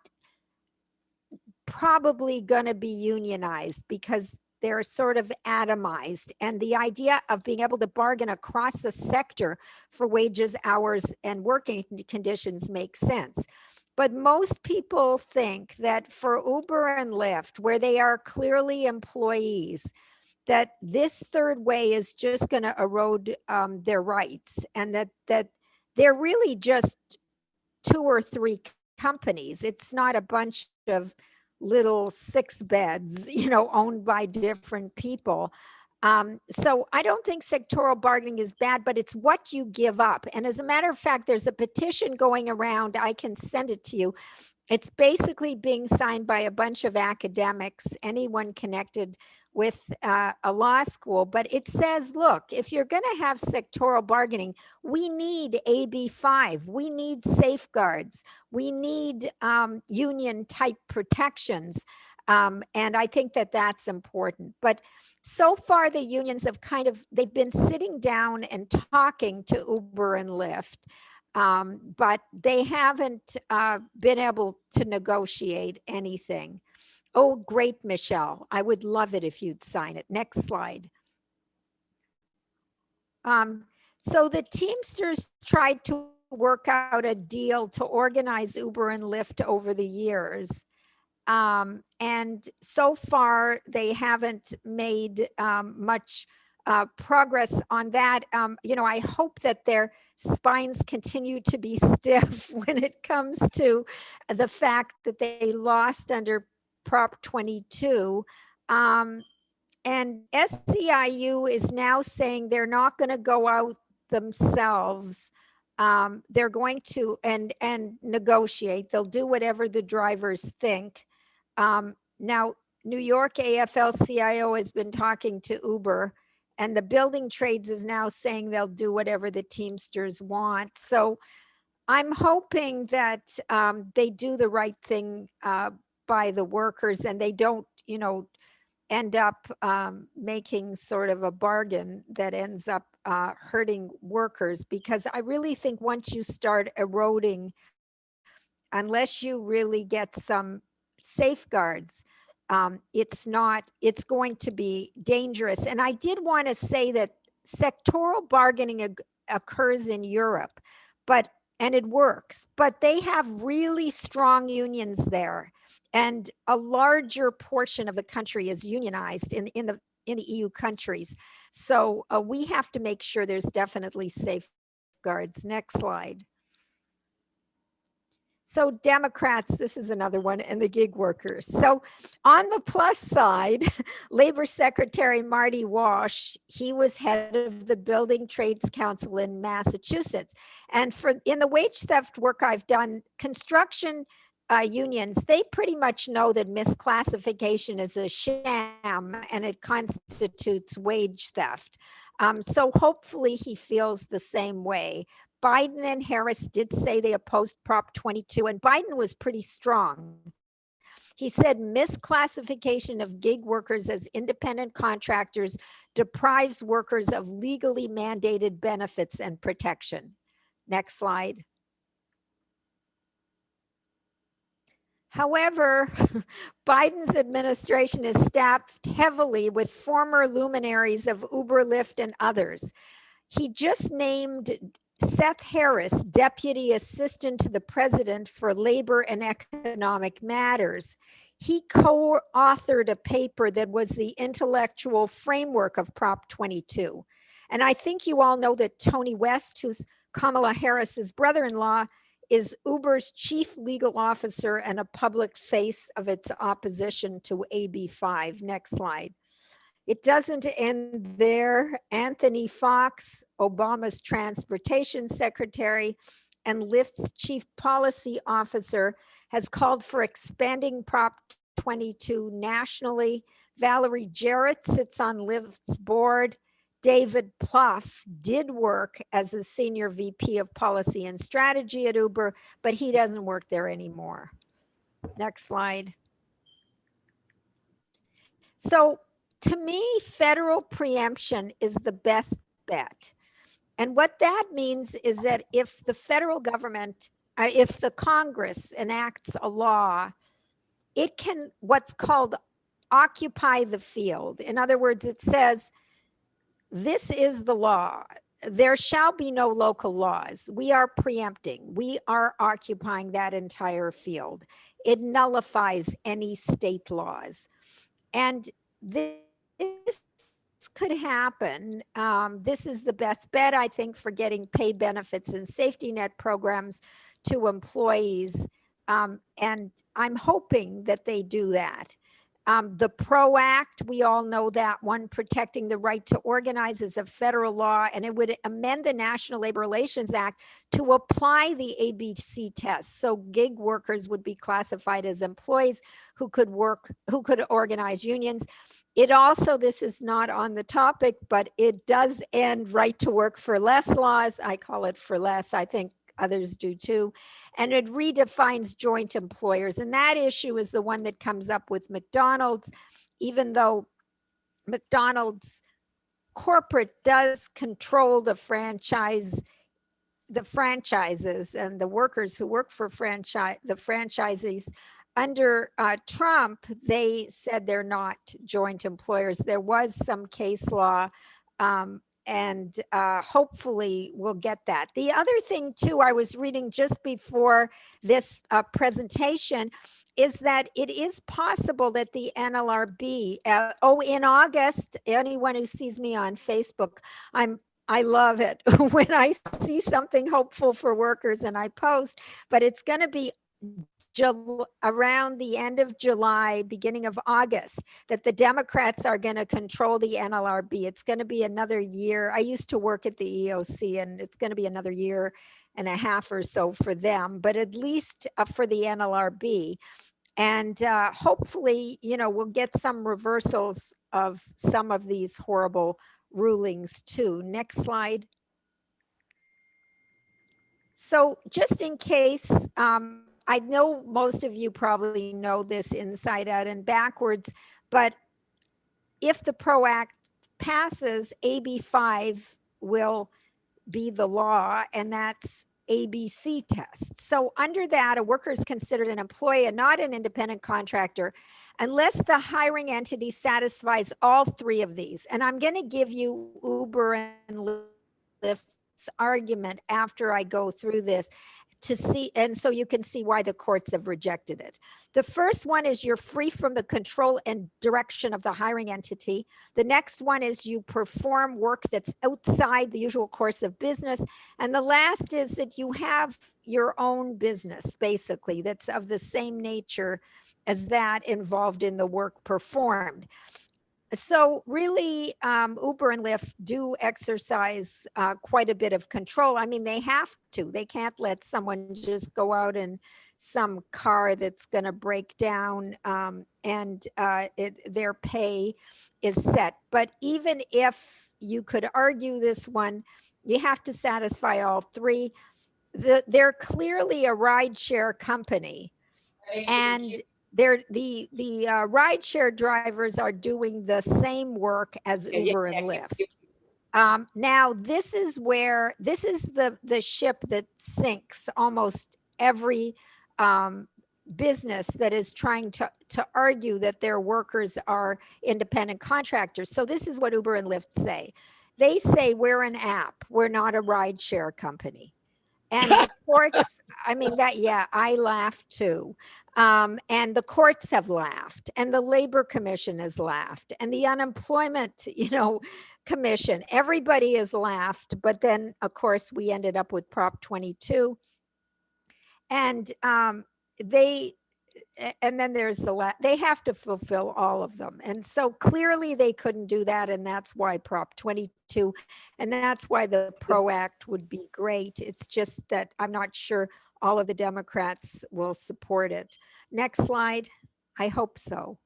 probably going to be unionized because they're sort of atomized. And the idea of being able to bargain across the sector for wages, hours, and working conditions makes sense. But most people think that for Uber and Lyft, where they are clearly employees, that this third way is just going to erode their rights, and that they're really just 2 or 3 companies. It's not a bunch of little 6 beds, you know, owned by different people. So I don't think sectoral bargaining is bad, but it's what you give up. And as a matter of fact, there's a petition going around. I can send it to you. It's basically being signed by a bunch of academics, anyone connected with a law school. But it says, look, if you're going to have sectoral bargaining, we need AB5. We need safeguards. We need union type protections. And I think that that's important. But so far, the unions have they've been sitting down and talking to Uber and Lyft. But they haven't been able to negotiate anything. Oh, great, Michelle. I would love it if you'd sign it. Next slide. So the Teamsters tried to work out a deal to organize Uber and Lyft over the years. And so far, they haven't made much progress on that. You know, I hope that their spines continue to be stiff when it comes to the fact that they lost under Prop 22. And SEIU is now saying they're not going to go out themselves. They're going to and negotiate. They'll do whatever the drivers think. Now, New York AFL-CIO has been talking to Uber, and the building trades is now saying they'll do whatever the Teamsters want. So I'm hoping that they do the right thing by the workers, and they don't, you know, end up making sort of a bargain that ends up hurting workers, because I really think once you start eroding, unless you really get some safeguards, it's going to be dangerous. And I did want to say that sectoral bargaining occurs in Europe, and it works, but they have really strong unions there. And a larger portion of the country is unionized in the EU countries. So we have to make sure there's definitely safeguards. Next slide. So Democrats, this is another one, and the gig workers. So on the plus side, Labor Secretary Marty Walsh, he was head of the Building Trades Council in Massachusetts. And in the wage theft work I've done, construction unions, they pretty much know that misclassification is a sham and it constitutes wage theft. So hopefully he feels the same way. Biden and Harris did say they opposed Prop 22, and Biden was pretty strong. He said misclassification of gig workers as independent contractors deprives workers of legally mandated benefits and protection. Next slide. However, Biden's administration is staffed heavily with former luminaries of Uber, Lyft, and others. He just named Seth Harris, Deputy Assistant to the President for Labor and Economic Matters. He co-authored a paper that was the intellectual framework of Prop 22. And I think you all know that Tony West, who's Kamala Harris's brother-in-law, is Uber's chief legal officer and a public face of its opposition to AB 5. Next slide. It doesn't end there. Anthony Fox, Obama's transportation secretary and Lyft's chief policy officer, has called for expanding Prop 22 nationally. Valerie Jarrett sits on Lyft's board. David Plouffe did work as a senior VP of policy and strategy at Uber, but he doesn't work there anymore. Next slide. So to me, federal preemption is the best bet. And what that means is that if the federal government, if the Congress enacts a law, it can what's called occupy the field. In other words, it says, this is the law. There shall be no local laws. We are preempting. We are occupying that entire field. It nullifies any state laws. And this could happen. This is the best bet, I think, for getting pay benefits and safety net programs to employees. And I'm hoping that they do that. The PRO Act, we all know that one, protecting the right to organize, is a federal law, and it would amend the National Labor Relations Act to apply the ABC test. So gig workers would be classified as employees who could organize unions. It also, this is not on the topic, but it does end right to work for less laws. I call it for less. I think others do too. And it redefines joint employers. And that issue is the one that comes up with McDonald's, even though McDonald's corporate does control the franchises and the workers who work for the franchisees. Under Trump, they said they're not joint employers. There was some case law, and hopefully we'll get that. The other thing too, I was reading just before this presentation, is that it is possible that the NLRB, in August, anyone who sees me on Facebook, I love it when I see something hopeful for workers and I post, but it's going to be around the end of July, beginning of August, that the Democrats are going to control the NLRB. It's going to be another year. I used to work at the EOC, and it's going to be another year and a half or so for them, but at least for the NLRB. And hopefully, we'll get some reversals of some of these horrible rulings too. Next slide. So just in case, I know most of you probably know this inside out and backwards, but if the PRO Act passes, AB 5 will be the law, and that's ABC test. So under that, a worker is considered an employee and not an independent contractor unless the hiring entity satisfies all three of these. And I'm going to give you Uber and Lyft's argument after I go through this to see, and so you can see why the courts have rejected it. The first one is you're free from the control and direction of the hiring entity. The next one is you perform work that's outside the usual course of business. And the last is that you have your own business, basically, that's of the same nature as that involved in the work performed. So really, Uber and Lyft do exercise quite a bit of control. I mean, they have to. They can't let someone just go out in some car that's going to break down and their pay is set. But even if you could argue this one, you have to satisfy all three. They're clearly a rideshare company, and the rideshare drivers are doing the same work as Uber and Lyft. Now this is the ship that sinks almost every business that is trying to argue that their workers are independent contractors. So this is what Uber and Lyft say. They say we're an app, we're not a rideshare company. And the courts, I mean, I laughed too. And the courts have laughed, and the Labor Commission has laughed, and the Unemployment, Commission, everybody has laughed. But then, of course, we ended up with Prop 22. And and then there's they have to fulfill all of them. And so clearly they couldn't do that. And that's why Prop 22, and that's why the PRO Act would be great. It's just that I'm not sure all of the Democrats will support it. Next slide. I hope so.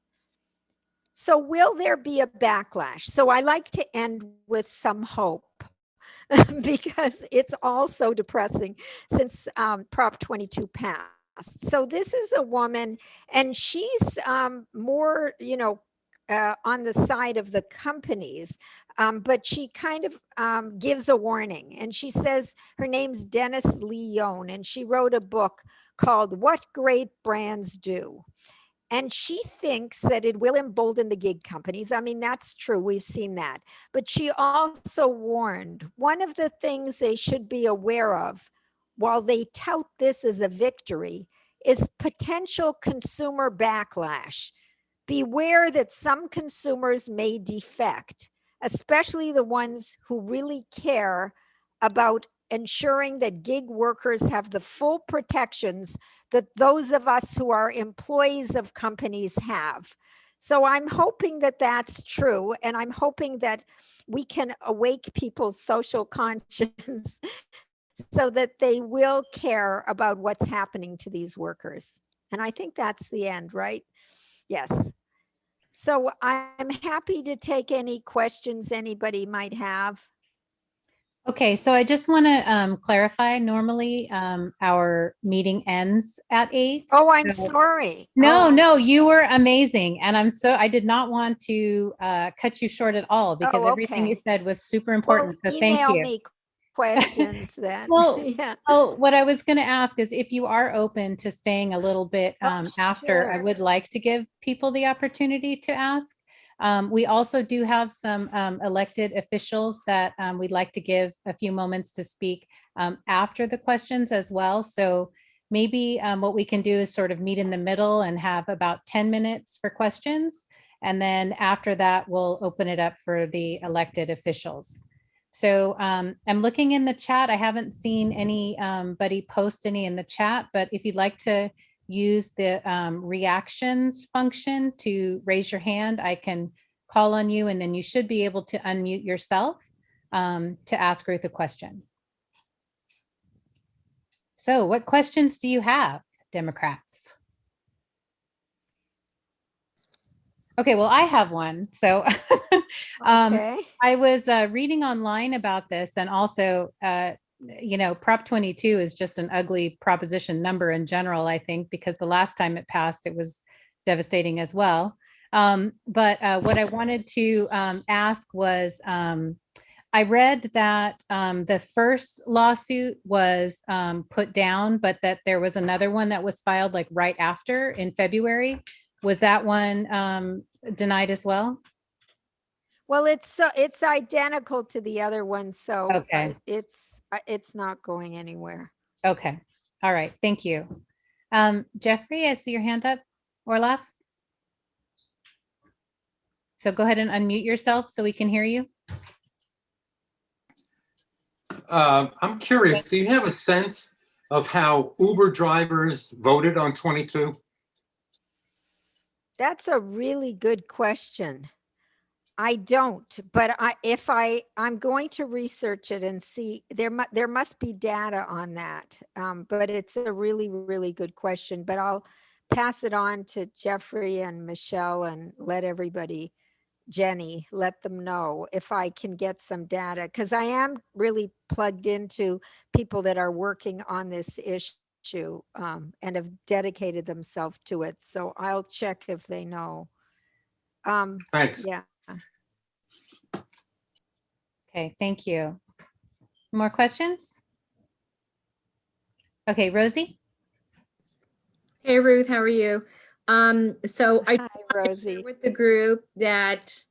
So will there be a backlash? So I like to end with some hope because it's all so depressing since Prop 22 passed. So this is a woman, and she's more, on the side of the companies, but she kind of gives a warning. And she says her name's Dennis Leone, and she wrote a book called What Great Brands Do. And she thinks that it will embolden the gig companies. I mean, that's true. We've seen that. But she also warned one of the things they should be aware of while they tout this as a victory is potential consumer backlash. Beware that some consumers may defect, especially the ones who really care about ensuring that gig workers have the full protections that those of us who are employees of companies have. So I'm hoping that that's true, and I'm hoping that we can awake people's social conscience so that they will care about what's happening to these workers. And I think that's the end, right? Yes. So I'm happy to take any questions anybody might have. Okay, so I just want to clarify, normally our meeting ends at 8. Oh, I'm so- sorry. No, Oh. no, you were amazing. And I did not want to cut you short at all because Oh, everything you okay. said was super important. Well, So thank email you. me questions then. Well, yeah. Oh, what I was going to ask is if you are open to staying a little bit after, I sure. would like to give people the opportunity to ask. We also do have some elected officials that we'd like to give a few moments to speak after the questions as well. So maybe what we can do is sort of meet in the middle and have about 10 minutes for questions. And then after that, we'll open it up for the elected officials. So I'm looking in the chat. I haven't seen anybody post any in the chat, but if you'd like to use the reactions function to raise your hand, I can call on you, and then you should be able to unmute yourself to ask Ruth a question. So what questions do you have, Democrats? Okay, well, I have one. So Okay. I was reading online about this, and also, you know, Prop 22 is just an ugly proposition number in general, I think, because the last time it passed, it was devastating as well. But what I wanted to ask was, I read that the first lawsuit was put down, but that there was another one that was filed like right after in February. Was that one denied as well? Well, it's identical to the other one, so Okay. it's not going anywhere. Okay. All right. Thank you. Jeffrey, I see your hand up. Orloff? So go ahead and unmute yourself so we can hear you. I'm curious, do you have a sense of how Uber drivers voted on 22? That's a really good question. I don't, but I'm going to research it and see. There must be data on that, but it's a really, really good question. But I'll pass it on to Jeffrey and Michelle and let everybody, Jenny, let them know if I can get some data, because I am really plugged into people that are working on this issue and have dedicated themselves to it. So I'll check if they know. Thanks. Yeah. Okay, thank you. More questions? Okay, Rosie? Hey, Ruth, how are you? So I Hi, Rosie. with the group that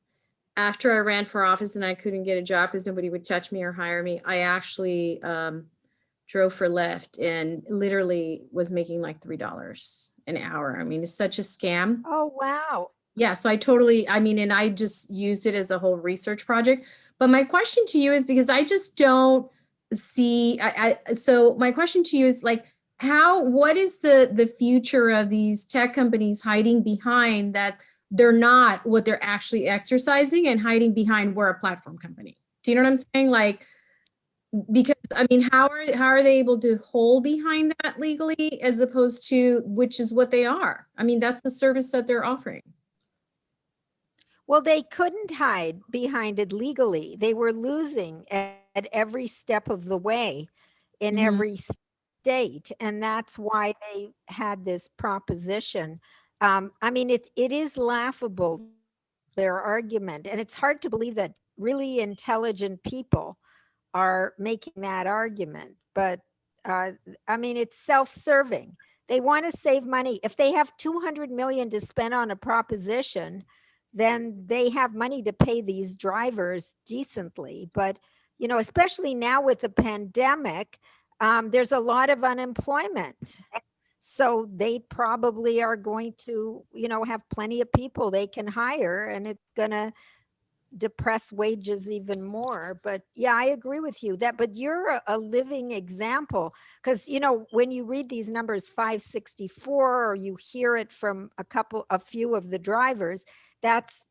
after I ran for office and I couldn't get a job because nobody would touch me or hire me, I actually drove for Lyft and literally was making like $3 an hour. I mean, it's such a scam. Oh, wow. Yeah, so I mean, and I just used it as a whole research project. But my question to you is, because I just don't see, so my question to you is like, what is the future of these tech companies hiding behind that they're not what they're actually exercising, and hiding behind we're a platform company? Do you know what I'm saying? Like, because I mean, how are they able to hold behind that legally, as opposed to, which is what they are? I mean, that's the service that they're offering. Well, they couldn't hide behind it legally. They were losing at every step of the way in Mhm. every state. And that's why they had this proposition. I mean, it is laughable, their argument. And it's hard to believe that really intelligent people are making that argument. But I mean, it's self-serving. They want to save money. If they have 200 million to spend on a proposition, then they have money to pay these drivers decently. But, you know, especially now with the pandemic, there's a lot of unemployment. So they probably are going to, you know, have plenty of people they can hire, and it's going to depress wages even more. But yeah, I agree with you that, but you're a living example, because, you know, when you read these numbers 564, or you hear it from a few of the drivers, that's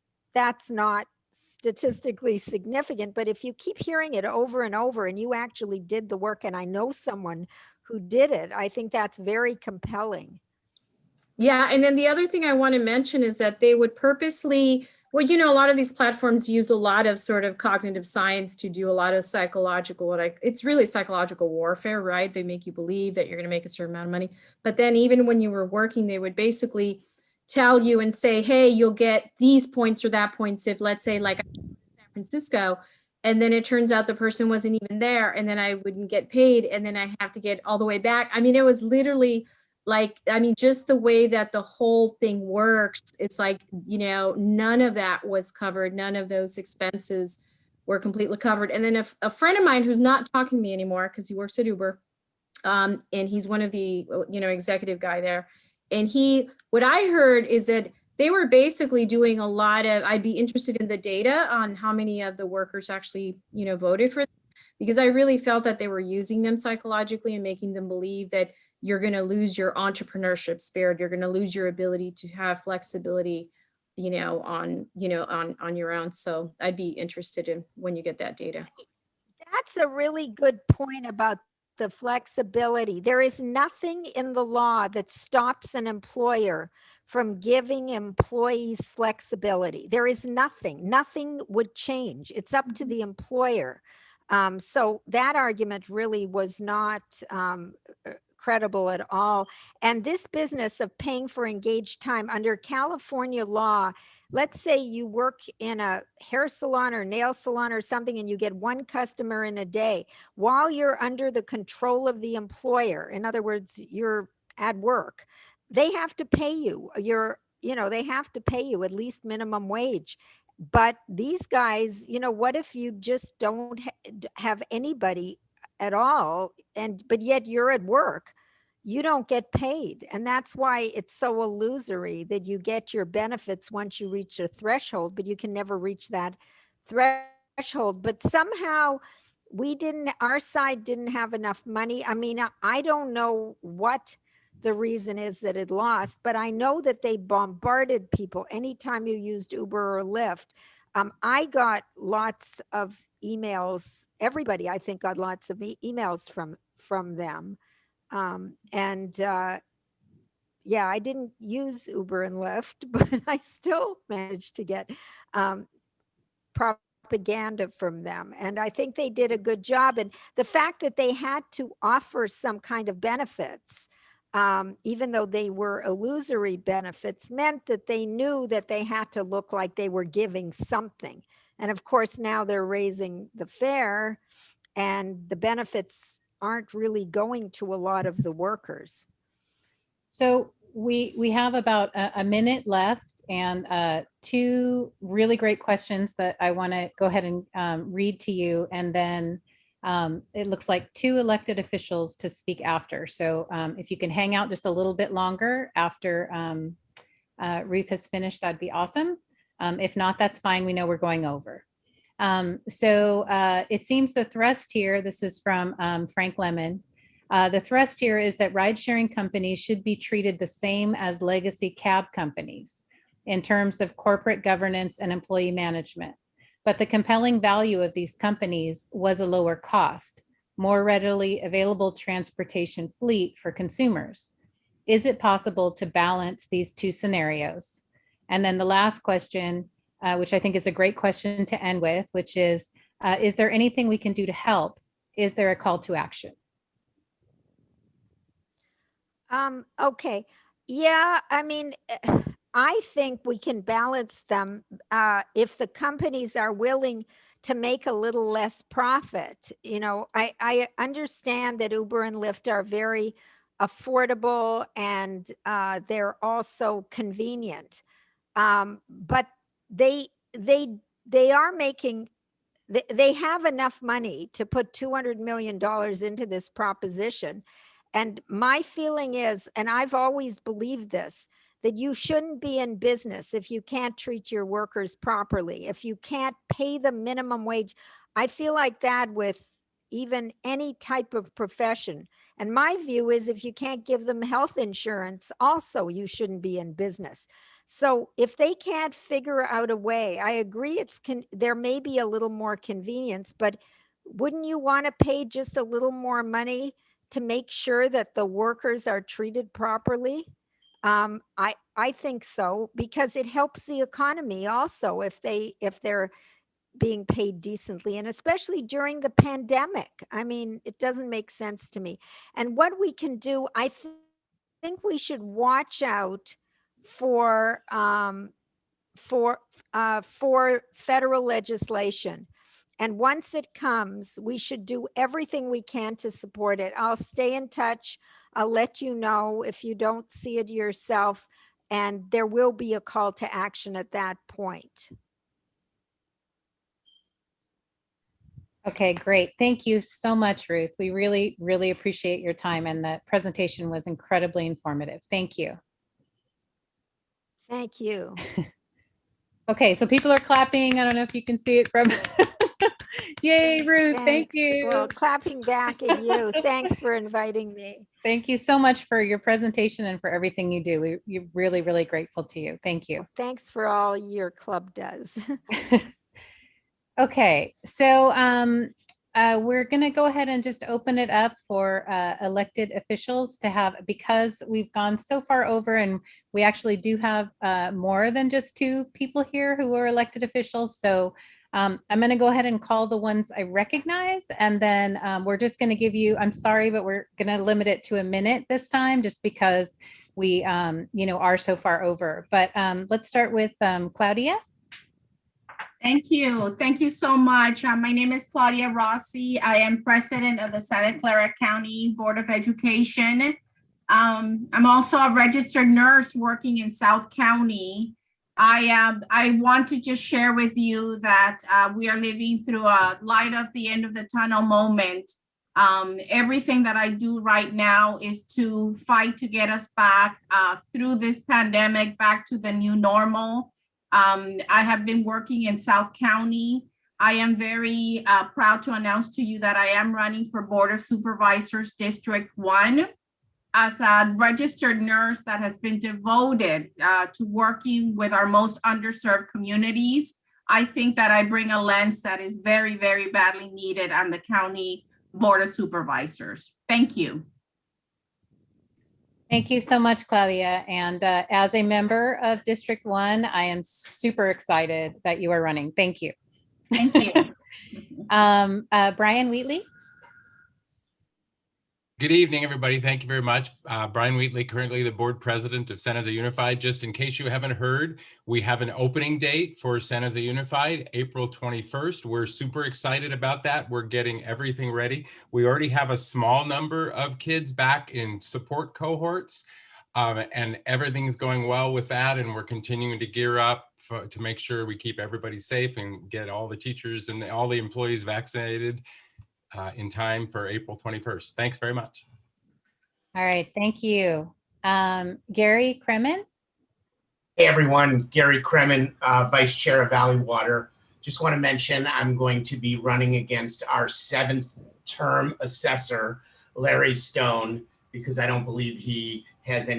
not statistically significant. But if you keep hearing it over and over, and you actually did the work, and I know someone who did it, I think that's very compelling. Yeah, and then the other thing I want to mention is that they would purposely, well, you know, a lot of these platforms use a lot of sort of cognitive science to do a lot of psychological, it's really psychological warfare, right? They make you believe that you're going to make a certain amount of money. But then even when you were working, they would basically tell you and say, hey, you'll get these points or that points if, let's say, like San Francisco, and then it turns out the person wasn't even there, and then I wouldn't get paid, and then I have to get all the way back. I mean, it was literally like, I mean, just the way that the whole thing works, it's like, you know, none of that was covered. None of those expenses were completely covered. And then a friend of mine who's not talking to me anymore because he works at Uber, And he's one of the, executive guy there. And what I heard is that they were basically doing a lot of, I'd be interested in the data on how many of the workers actually, voted for them, because I really felt that they were using them psychologically and making them believe that you're going to lose your entrepreneurship spirit. You're going to lose your ability to have flexibility, on your own. So I'd be interested in when you get that data. That's a really good point about the flexibility. There is nothing in the law that stops an employer from giving employees flexibility. There is nothing. Nothing would change. It's up to the employer. So that argument really was not credible at all. And this business of paying for engaged time under California law, let's say you work in a hair salon or nail salon or something and you get one customer in a day while you're under the control of the employer. In other words, you're at work. They have to pay you. They have to pay you at least minimum wage. But these guys, what if you just don't have anybody at all, but yet you're at work? You don't get paid. And that's why it's so illusory that you get your benefits once you reach a threshold, but you can never reach that threshold. But somehow our side didn't have enough money. I mean, I don't know what the reason is that it lost, but I know that they bombarded people anytime you used Uber or Lyft. I got lots of emails. Everybody, I think, got lots of emails from them. Yeah, I didn't use Uber and Lyft, but I still managed to get propaganda from them. And I think they did a good job. And the fact that they had to offer some kind of benefits, even though they were illusory benefits, meant that they knew that they had to look like they were giving something. And of course, now they're raising the fare and the benefits aren't really going to a lot of the workers. So we have about a minute left, and two really great questions that I want to go ahead and read to you, and then it looks like two elected officials to speak after. So if you can hang out just a little bit longer after Ruth has finished, that'd be awesome. If not, that's fine. We know we're going over. So it seems the thrust here, this is from Frank Lemon. The thrust here is that ride-sharing companies should be treated the same as legacy cab companies in terms of corporate governance and employee management. But the compelling value of these companies was a lower cost, more readily available transportation fleet for consumers. Is it possible to balance these two scenarios? And then the last question, which I think is a great question to end with, which is there anything we can do to help? Is there a call to action? Okay. Yeah, I mean, I think we can balance them if the companies are willing to make a little less profit. I understand that Uber and Lyft are very affordable and they're also convenient. But they are making, they have enough money to put $200 million into this proposition. And my feeling is, and I've always believed this, that you shouldn't be in business if you can't treat your workers properly, if you can't pay the minimum wage. I feel like that with even any type of profession. And my view is if you can't give them health insurance, also you shouldn't be in business. So if they can't figure out a way, I agree there may be a little more convenience, but wouldn't you want to pay just a little more money to make sure that the workers are treated properly? I think so, because it helps the economy also if they're being paid decently, and especially during the pandemic. I mean, it doesn't make sense to me. And what we can do, I think we should watch out for federal legislation. And once it comes, we should do everything we can to support it. I'll stay in touch. I'll let you know if you don't see it yourself. And there will be a call to action at that point. Okay, great. Thank you so much, Ruth. We really, really appreciate your time, and the presentation was incredibly informative. Thank you. Thank you. Okay, so people are clapping. I don't know if you can see it from. Yay, Ruth. Thank Thanks. you. Well, clapping back at you. Thanks for inviting me. Thank you so much for your presentation and for everything you do. We're really, really grateful to you. Thank you. Thanks for all your club does. Okay, so we're going to go ahead and just open it up for elected officials to have, because we've gone so far over, and we actually do have more than just 2 people here who are elected officials. So I'm going to go ahead and call the ones I recognize, and then we're just going to give you, I'm sorry, but we're going to limit it to a minute this time, just because we, are so far over. But let's start with Claudia. Thank you. Thank you so much. My name is Claudia Rossi. I am president of the Santa Clara County Board of Education. I'm also a registered nurse working in South County. I want to just share with you that we are living through a light of the end of the tunnel moment. Everything that I do right now is to fight to get us back through this pandemic, back to the new normal. I have been working in South County. I am very proud to announce to you that I am running for Board of Supervisors District 1 as a registered nurse that has been devoted to working with our most underserved communities. I think that I bring a lens that is very, very badly needed on the County Board of Supervisors. Thank you. Thank you so much, Claudia. And as a member of District 1, I am super excited that you are running. Thank you. Thank you. Brian Wheatley. Good evening, everybody. Thank you very much. Brian Wheatley, currently the board president of San Jose Unified. Just in case you haven't heard, we have an opening date for San Jose Unified, April 21st. We're super excited about that. We're getting everything ready. We already have a small number of kids back in support cohorts, and everything's going well with that. And we're continuing to gear up to make sure we keep everybody safe and get all the teachers and all the employees vaccinated in time for April 21st. Thanks very much. All right, thank you. Gary Kremen. Hey everyone, Gary Kremen, Vice Chair of Valley Water. Just want to mention I'm going to be running against our 7th term assessor, Larry Stone, because I don't believe he has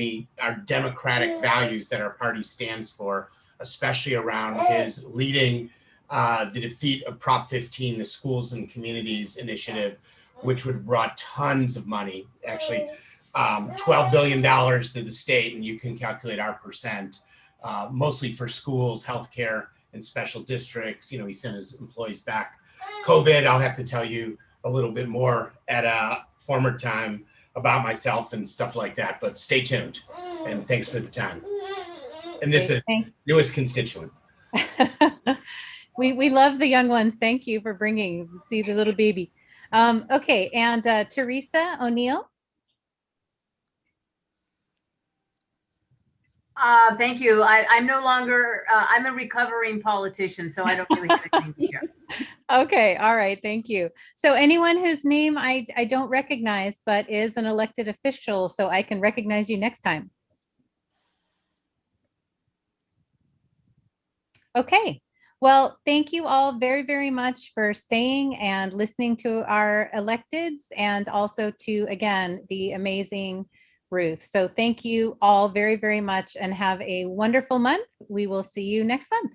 our democratic values that our party stands for, especially around his leading the defeat of Prop 15, the Schools and Communities Initiative, which would have brought tons of money, actually $12 billion to the state, and you can calculate our percent, mostly for schools, healthcare, and special districts. He sent his employees back. COVID, I'll have to tell you a little bit more at a former time about myself and stuff like that, but stay tuned, and thanks for the time. And this is newest constituent. We love the young ones. Thank you for bringing, see the little baby. Okay, and Teresa O'Neill. Thank you. I'm no longer, I'm a recovering politician, so I don't really have anything to share. Okay, all right, thank you. So anyone whose name I don't recognize but is an elected official, so I can recognize you next time. Okay. Well, thank you all very, very much for staying and listening to our electeds, and also to, again, the amazing Ruth. So thank you all very, very much, and have a wonderful month. We will see you next month.